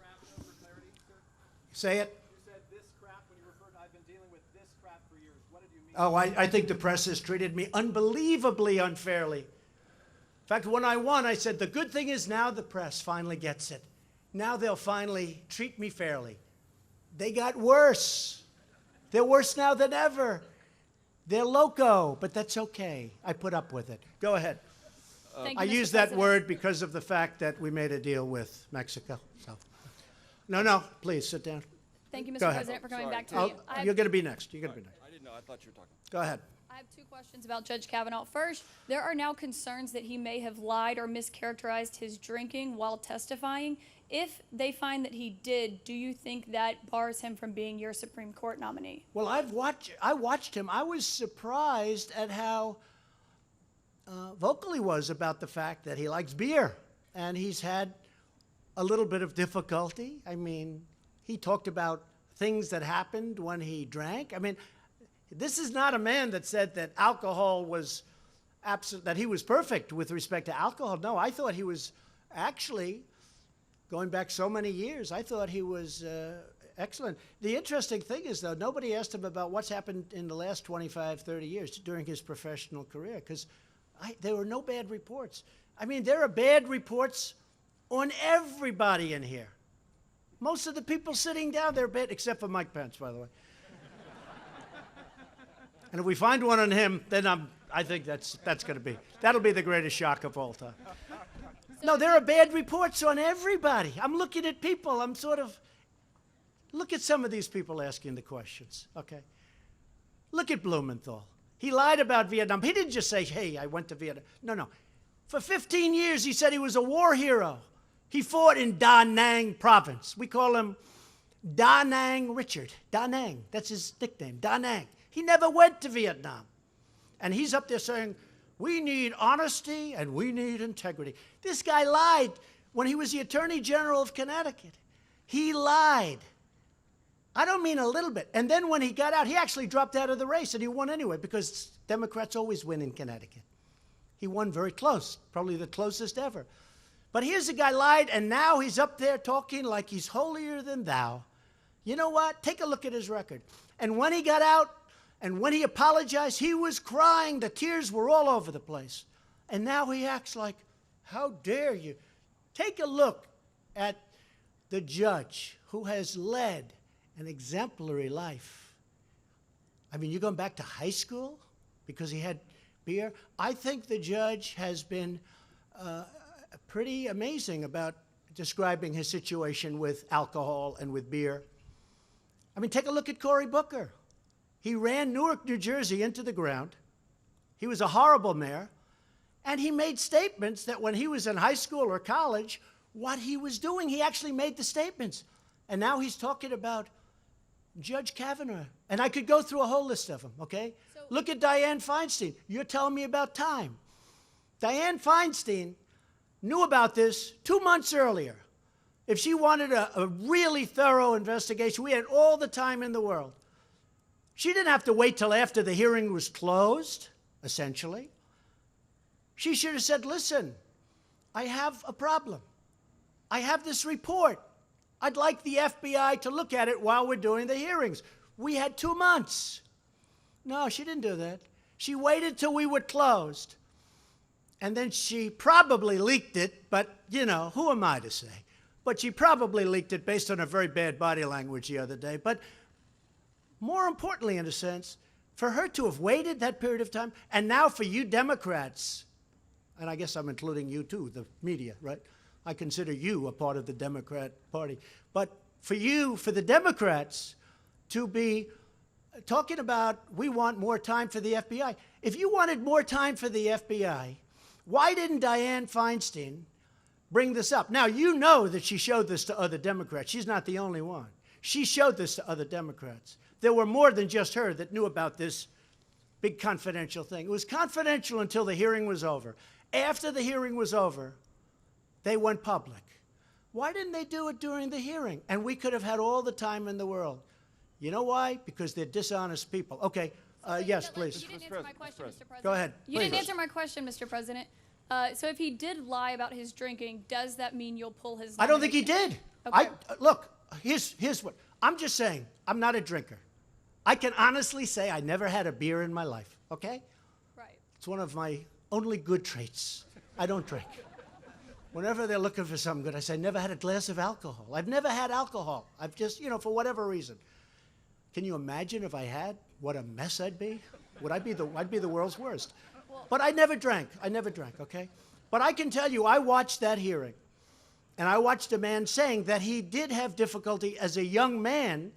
Say it. You said this crap when you referred to I've been dealing with this crap for years. What did you mean? Oh, I think the press has treated me unbelievably unfairly. In fact, when I won, I said, the good thing is now the press finally gets it. Now they'll finally treat me fairly. They got worse. They're worse now than ever. They're loco, but that's okay. I put up with it. Go ahead. Thank I you, Mr. use that President. word because of the fact that we made a deal with Mexico. So, no, please sit down. Thank you, Mr. Go ahead. President, for coming back to Oh, me. I have- you're going to be next. You're going to be next. I didn't know. I thought you were talking. Go ahead. I have two questions about Judge Kavanaugh. First, there are now concerns that he may have lied or mischaracterized his drinking while testifying. If they find that he did, do you think that bars him from being your Supreme Court nominee? Well, I watched him. I was surprised at how vocal he was about the fact that he likes beer. And he's had a little bit of difficulty. I mean, he talked about things that happened when he drank. I mean, this is not a man that said that alcohol was that he was perfect with respect to alcohol. No, I thought he was actually, going back so many years, I thought he was excellent. The interesting thing is, though, nobody asked him about what's happened in the last 25, 30 years during his professional career, because there were no bad reports. I mean, there are bad reports on everybody in here. Most of the people sitting down there are bad, except for Mike Pence, by the way. And if we find one on him, then I think that'll be the greatest shock of all time. No, there are bad reports on everybody. I'm looking at people. I'm sort of, look at some of these people asking the questions, okay? Look at Blumenthal. He lied about Vietnam. He didn't just say, hey, I went to Vietnam. No. For 15 years, he said he was a war hero. He fought in Da Nang province. We call him Da Nang Richard. Da Nang, that's his nickname, Da Nang. He never went to Vietnam. And he's up there saying, we need honesty and we need integrity. This guy lied when he was the Attorney General of Connecticut. He lied. I don't mean a little bit. And then when he got out, he actually dropped out of the race, and he won anyway, because Democrats always win in Connecticut. He won very close, probably the closest ever. But here's a guy lied, and now he's up there talking like he's holier than thou. You know what? Take a look at his record. And when he got out, and when he apologized, he was crying. The tears were all over the place. And now he acts like, how dare you? Take a look at the judge who has led an exemplary life. I mean, you're going back to high school because he had beer? I think the judge has been pretty amazing about describing his situation with alcohol and with beer. I mean, take a look at Cory Booker. He ran Newark, New Jersey into the ground. He was a horrible mayor. And he made statements that when he was in high school or college, what he was doing, he actually made the statements. And now he's talking about Judge Kavanaugh. And I could go through a whole list of them, okay? Look at Dianne Feinstein. You're telling me about time. Dianne Feinstein knew about this 2 months earlier. If she wanted a really thorough investigation, we had all the time in the world. She didn't have to wait till after the hearing was closed, essentially. She should have said, listen, I have a problem. I have this report. I'd like the FBI to look at it while we're doing the hearings. We had 2 months. No, she didn't do that. She waited till we were closed. And then she probably leaked it, but, you know, who am I to say? But she probably leaked it based on her very bad body language the other day. But more importantly, in a sense, for her to have waited that period of time, and now for you Democrats, and I guess I'm including you too, the media, right? I consider you a part of the Democrat Party. But for you, for the Democrats, to be talking about we want more time for the FBI. If you wanted more time for the FBI, why didn't Dianne Feinstein bring this up? Now, you know that she showed this to other Democrats. She's not the only one. She showed this to other Democrats. There were more than just her that knew about this big confidential thing. It was confidential until the hearing was over. After the hearing was over, they went public. Why didn't they do it during the hearing? And we could have had all the time in the world. You know why? Because they're dishonest people. Okay, yes, please. You didn't answer my question, Mr. President. Go ahead. You didn't answer my question, Mr. President. So if he did lie about his drinking, does that mean you'll pull his I don't think he did. Okay. Look, here's what. I'm just saying, I'm not a drinker. I can honestly say I never had a beer in my life, okay? Right. It's one of my only good traits. I don't drink. Whenever they're looking for something good, I say, I never had a glass of alcohol. I've never had alcohol. I've just, you know, for whatever reason. Can you imagine if I had, what a mess I'd be? I'd be the world's worst. But I never drank. I never drank, okay? But I can tell you, I watched that hearing. And I watched a man saying that he did have difficulty as a young man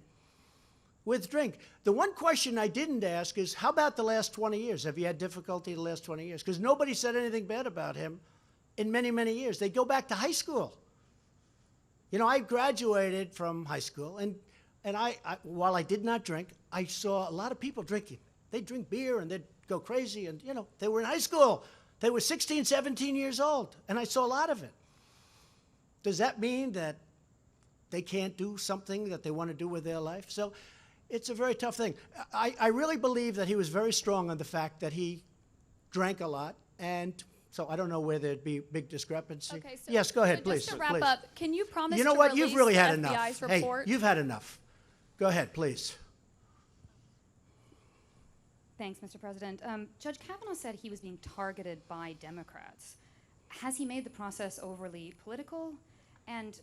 with drink. The one question I didn't ask is, how about the last 20 years? Have you had difficulty the last 20 years? Because nobody said anything bad about him in many, many years. They go back to high school. You know, I graduated from high school, and while I did not drink, I saw a lot of people drinking. They'd drink beer, and they'd go crazy, and, you know, they were in high school. They were 16, 17 years old, and I saw a lot of it. Does that mean that they can't do something that they want to do with their life? So it's a very tough thing. I really believe that he was very strong on the fact that he drank a lot, and so I don't know where there'd be big discrepancy. Okay, so, yes, go ahead, so please. just to wrap please. up, can you promise You know to what? You've release really the had FBI's enough. report? Hey, you've had enough. Go ahead, please. Thanks, Mr. President. Judge Kavanaugh said he was being targeted by Democrats. Has he made the process overly political? And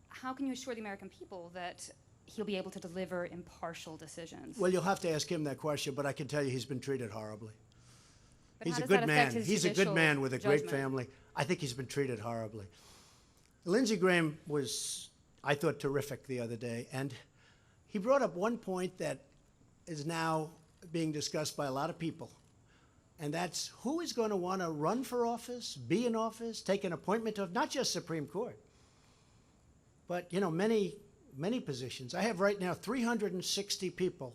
how can you assure the American people that he'll be able to deliver impartial decisions? Well, you'll have to ask him that question, but I can tell you he's been treated horribly. But He's how a does good that man. affect his He's a good judicial man with a great judgment? family. I think he's been treated horribly. Lindsey Graham was, I thought, terrific the other day, and he brought up one point that is now being discussed by a lot of people, and that's who is going to want to run for office, be in office, take an appointment of not just Supreme Court, but, you know, many positions. I have right now 360 people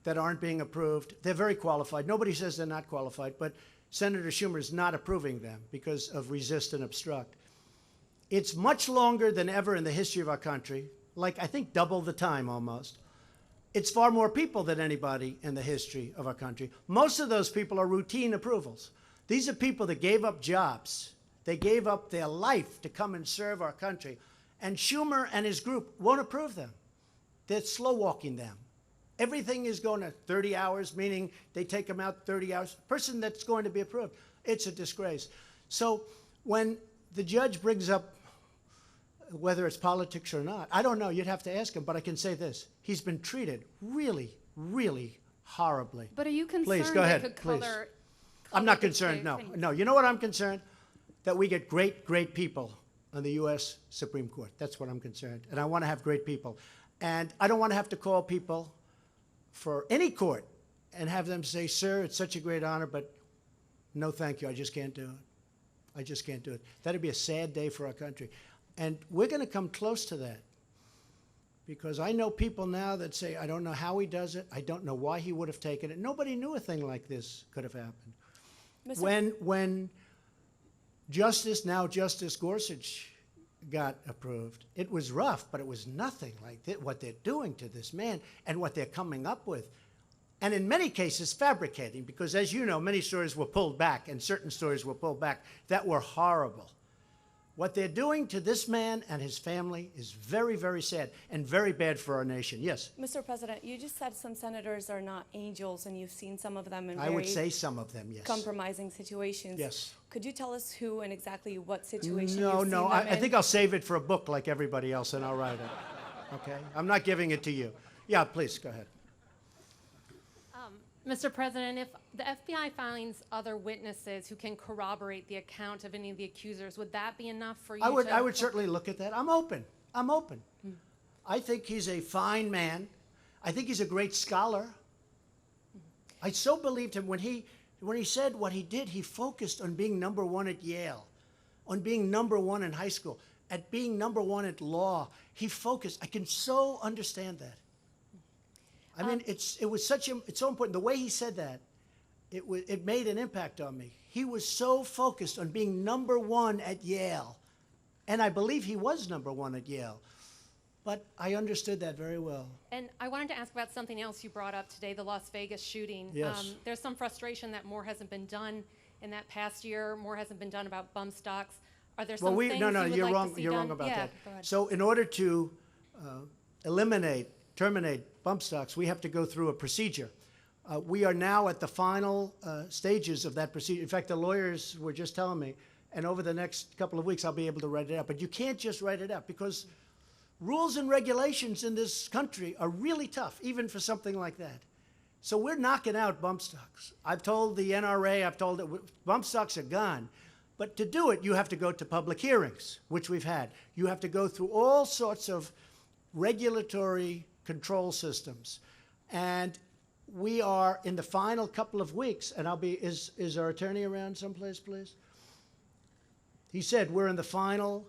that aren't being approved. They're very qualified. Nobody says they're not qualified, but Senator Schumer is not approving them because of resist and obstruct. It's much longer than ever in the history of our country, like I think double the time almost. It's far more people than anybody in the history of our country. Most of those people are routine approvals. These are people that gave up jobs They gave up their life to come and serve our country. And Schumer and his group won't approve them. They're slow walking them. Everything is going to 30 hours, meaning they take them out 30 hours. Person that's going to be approved. It's a disgrace. So when the judge brings up whether it's politics or not, I don't know. You'd have to ask him, but I can say this. He's been treated really, really horribly. But are you concerned Please, go ahead, could please. color I'm not the concerned, no. things? No, you know what I'm concerned? That we get great, great people on the U.S. Supreme Court. That's what I'm concerned. And I want to have great people. And I don't want to have to call people for any court and have them say, sir, it's such a great honor, but no thank you, I just can't do it. I just can't do it. That'd be a sad day for our country. And we're going to come close to that. Because I know people now that say, I don't know how he does it. I don't know why he would have taken it. Nobody knew a thing like this could have happened. When Justice Gorsuch got approved, it was rough, but it was nothing like what they're doing to this man and what they're coming up with. And in many cases, fabricating, because as you know, many stories were pulled back and certain stories were pulled back that were horrible. What they're doing to this man and his family is very, very sad and very bad for our nation. Yes? Mr. President, you just said some senators are not angels, and you've seen some of them in I would say some of them, yes. compromising situations. Yes. Could you tell us who and exactly what situation No, you've no. seen them I in? think I'll save it for a book like everybody else, and I'll write it. Okay? I'm not giving it to you. Yeah, please, go ahead. Mr. President, if the FBI finds other witnesses who can corroborate the account of any of the accusers, would that be enough for you I would certainly look at that. I'm open. I'm open. I think he's a fine man. I think he's a great scholar. I so believed him when he said what he did. He focused on being number one at Yale, on being number one in high school, at being number one at law. He focused. I can so understand that. I mean, it's so important. The way he said that, it made an impact on me. He was so focused on being number one at Yale, and I believe he was number one at Yale. But I understood that very well. And I wanted to ask about something else you brought up today, the Las Vegas shooting. Yes. There's some frustration that more hasn't been done in that past year. More hasn't been done about bump stocks. Are there some things no, you would you're like wrong. to see You're done? wrong about Yeah, that. go ahead. So in order to terminate bump stocks, we have to go through a procedure. We are now at the final stages of that procedure. In fact, the lawyers were just telling me, and over the next couple of weeks, I'll be able to write it out. But you can't just write it out because rules and regulations in this country are really tough, even for something like that. So we're knocking out bump stocks. I've told the NRA, I've told it, bump stocks are gone. But to do it, you have to go to public hearings, which we've had. You have to go through all sorts of regulatory control systems. And we are in the final couple of weeks, and is our attorney around someplace, please? He said we're in the final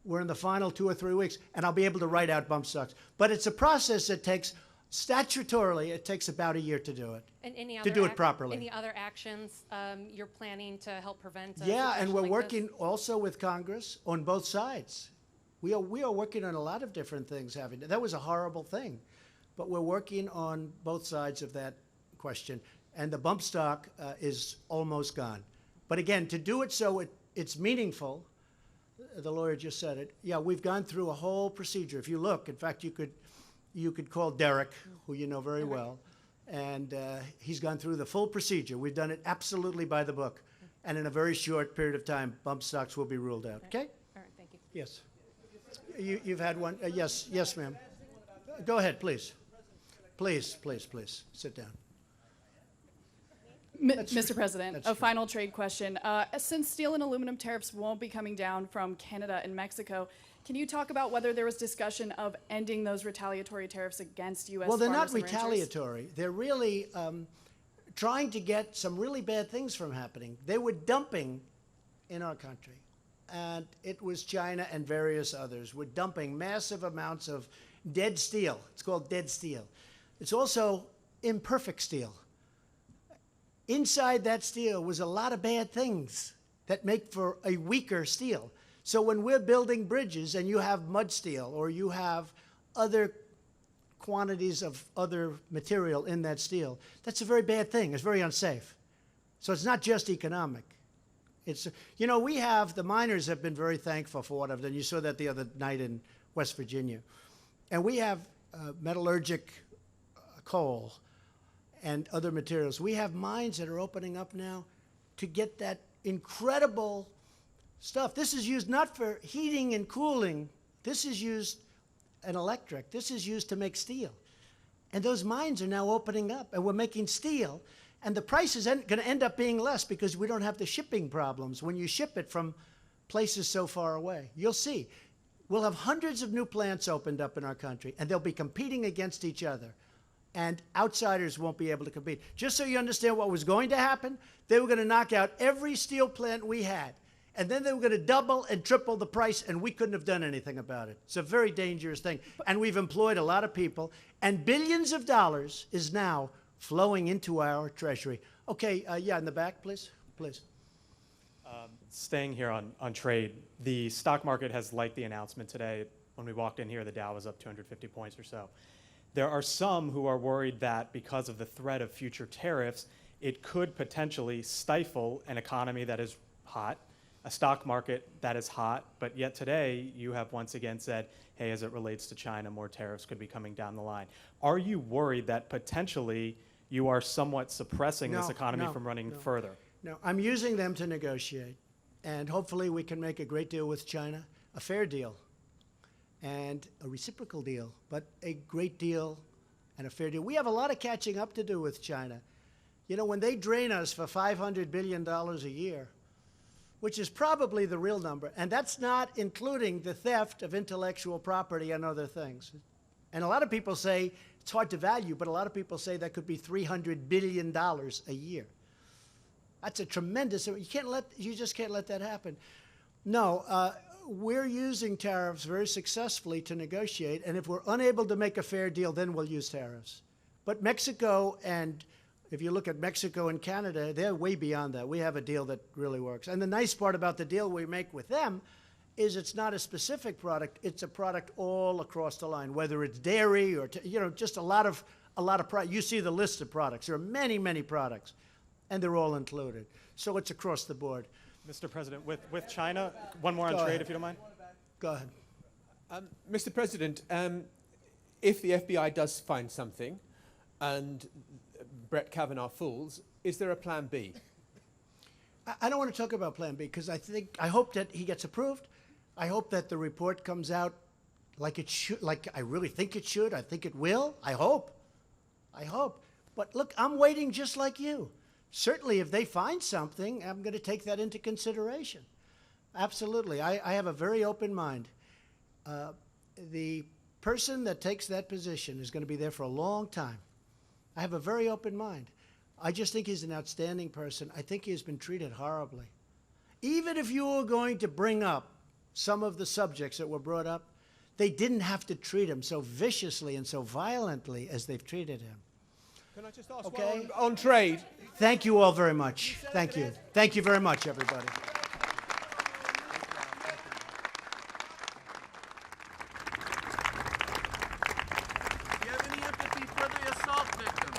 2 or 3 weeks, and I'll be able to write out bump stocks. But it's a process that takes, statutorily, it takes about a year to do it. And any to other do it properly. Any other actions you're planning to help prevent? Yeah, and we're like working this? also with Congress on both sides. We are working on a lot of different things. That was a horrible thing, but we're working on both sides of that question. And the bump stock is almost gone. But again, to do it so it's meaningful, the lawyer just said it. Yeah, we've gone through a whole procedure. If you look, in fact, you could call Derek, who you know very well, and he's gone through the full procedure. We've done it absolutely by the book, and in a very short period of time, bump stocks will be ruled out. Okay? All right, thank you. Yes. You've had one? Yes, ma'am. Go ahead, please. Please, sit down. Mr. President, a final trade question. Since steel and aluminum tariffs won't be coming down from Canada and Mexico, can you talk about whether there was discussion of ending those retaliatory tariffs against U.S. Well, they're not farmers and ranchers? retaliatory. They're really trying to get some really bad things from happening. They were dumping in our country. And it was China and various others were dumping massive amounts of dead steel. It's called dead steel. It's also imperfect steel. Inside that steel was a lot of bad things that make for a weaker steel. So when we're building bridges and you have mud steel or you have other quantities of other material in that steel, that's a very bad thing. It's very unsafe. So it's not just economic. It's, you know, the miners have been very thankful for what I've done. You saw that the other night in West Virginia. And we have metallurgic coal and other materials. We have mines that are opening up now to get that incredible stuff. This is used not for heating and cooling. This is used in electric. This is used to make steel. And those mines are now opening up, and we're making steel. And the price is going to end up being less because we don't have the shipping problems when you ship it from places so far away. You'll see. We'll have hundreds of new plants opened up in our country, and they'll be competing against each other. And outsiders won't be able to compete. Just so you understand what was going to happen, they were going to knock out every steel plant we had. And then they were going to double and triple the price, and we couldn't have done anything about it. It's a very dangerous thing. And we've employed a lot of people, and billions of dollars is now flowing into our treasury. Okay, yeah, in the back, please. Please. Staying here on trade, the stock market has liked the announcement today. When we walked in here, the Dow was up 250 points or so. There are some who are worried that because of the threat of future tariffs, it could potentially stifle an economy that is hot, a stock market that is hot, but yet today you have once again said, hey, as it relates to China, more tariffs could be coming down the line. Are you worried that potentially you are somewhat suppressing this economy from running further? No, I'm using them to negotiate, and hopefully we can make a great deal with China, a fair deal, and a reciprocal deal, but a great deal and a fair deal. We have a lot of catching up to do with China. You know, when they drain us for $500 billion a year, which is probably the real number, and that's not including the theft of intellectual property and other things. And a lot of people say it's hard to value, but a lot of people say that could be $300 billion a year. That's a tremendous, you just can't let that happen. No, we're using tariffs very successfully to negotiate, and if we're unable to make a fair deal, then we'll use tariffs. But Mexico, and if you look at Mexico and Canada, they're way beyond that. We have a deal that really works. And the nice part about the deal we make with them is it's not a specific product, it's a product all across the line, whether it's dairy or, just a lot of products. You see the list of products. There are many, many products, and they're all included. So it's across the board. Mr. President, with China, one more on trade, if you don't mind. Go ahead. Mr. President, if the FBI does find something and Brett Kavanaugh falls, is there a plan B? I don't want to talk about plan B because I hope that he gets approved. I hope that the report comes out like it should, like I really think it should. I think it will. I hope. But look, I'm waiting just like you. Certainly, if they find something, I'm going to take that into consideration. Absolutely. I have a very open mind. The person that takes that position is going to be there for a long time. I have a very open mind. I just think he's an outstanding person. I think he has been treated horribly. Even if you were going to bring up some of the subjects that were brought up, they didn't have to treat him so viciously and so violently as they've treated him. Can I just ask one on trade? Thank you all very much. Thank you. Thank you very much, everybody. Do you have any empathy for the assault victims?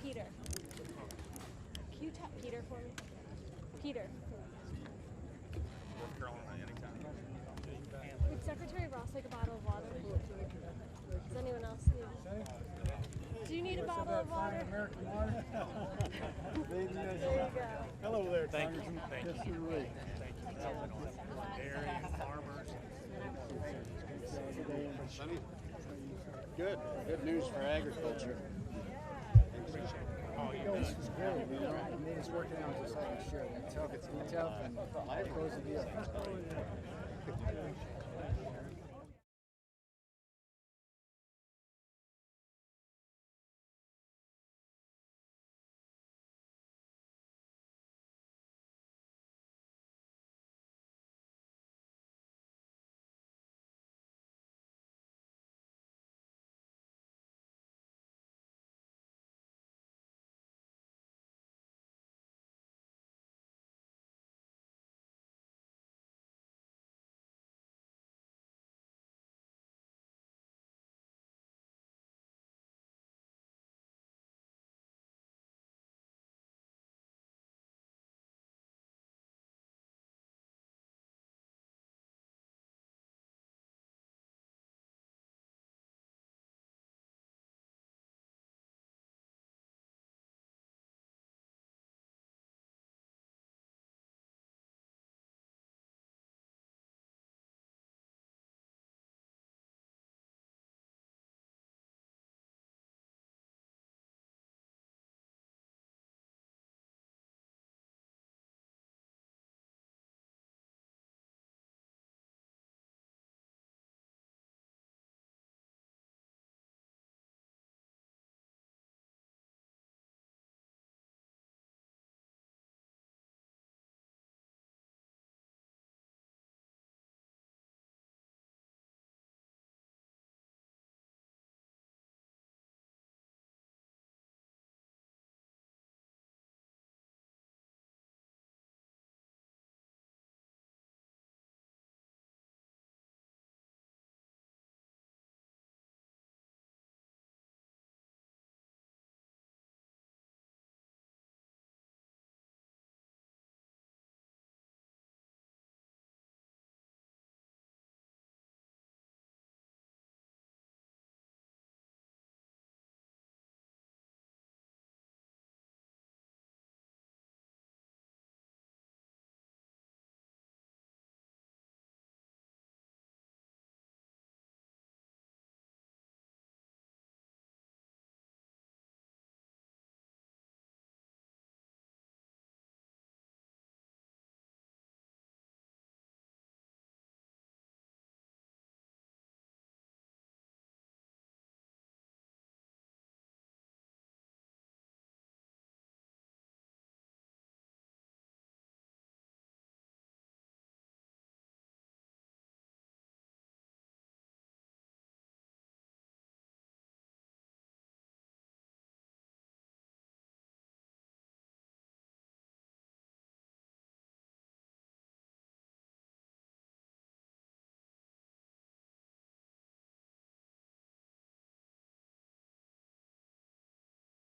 Peter. Can you tap Peter for me? Peter. Would Secretary Ross like a bottle of water? Does anyone else need? Do you need a bottle of water? American water. There you go. Hello there. Thank you. Thank Yes, you. you're right. Dairy farmers. Good. Good news for agriculture. This is great. I mean, it's working out just like it should. It's tough and close the deal.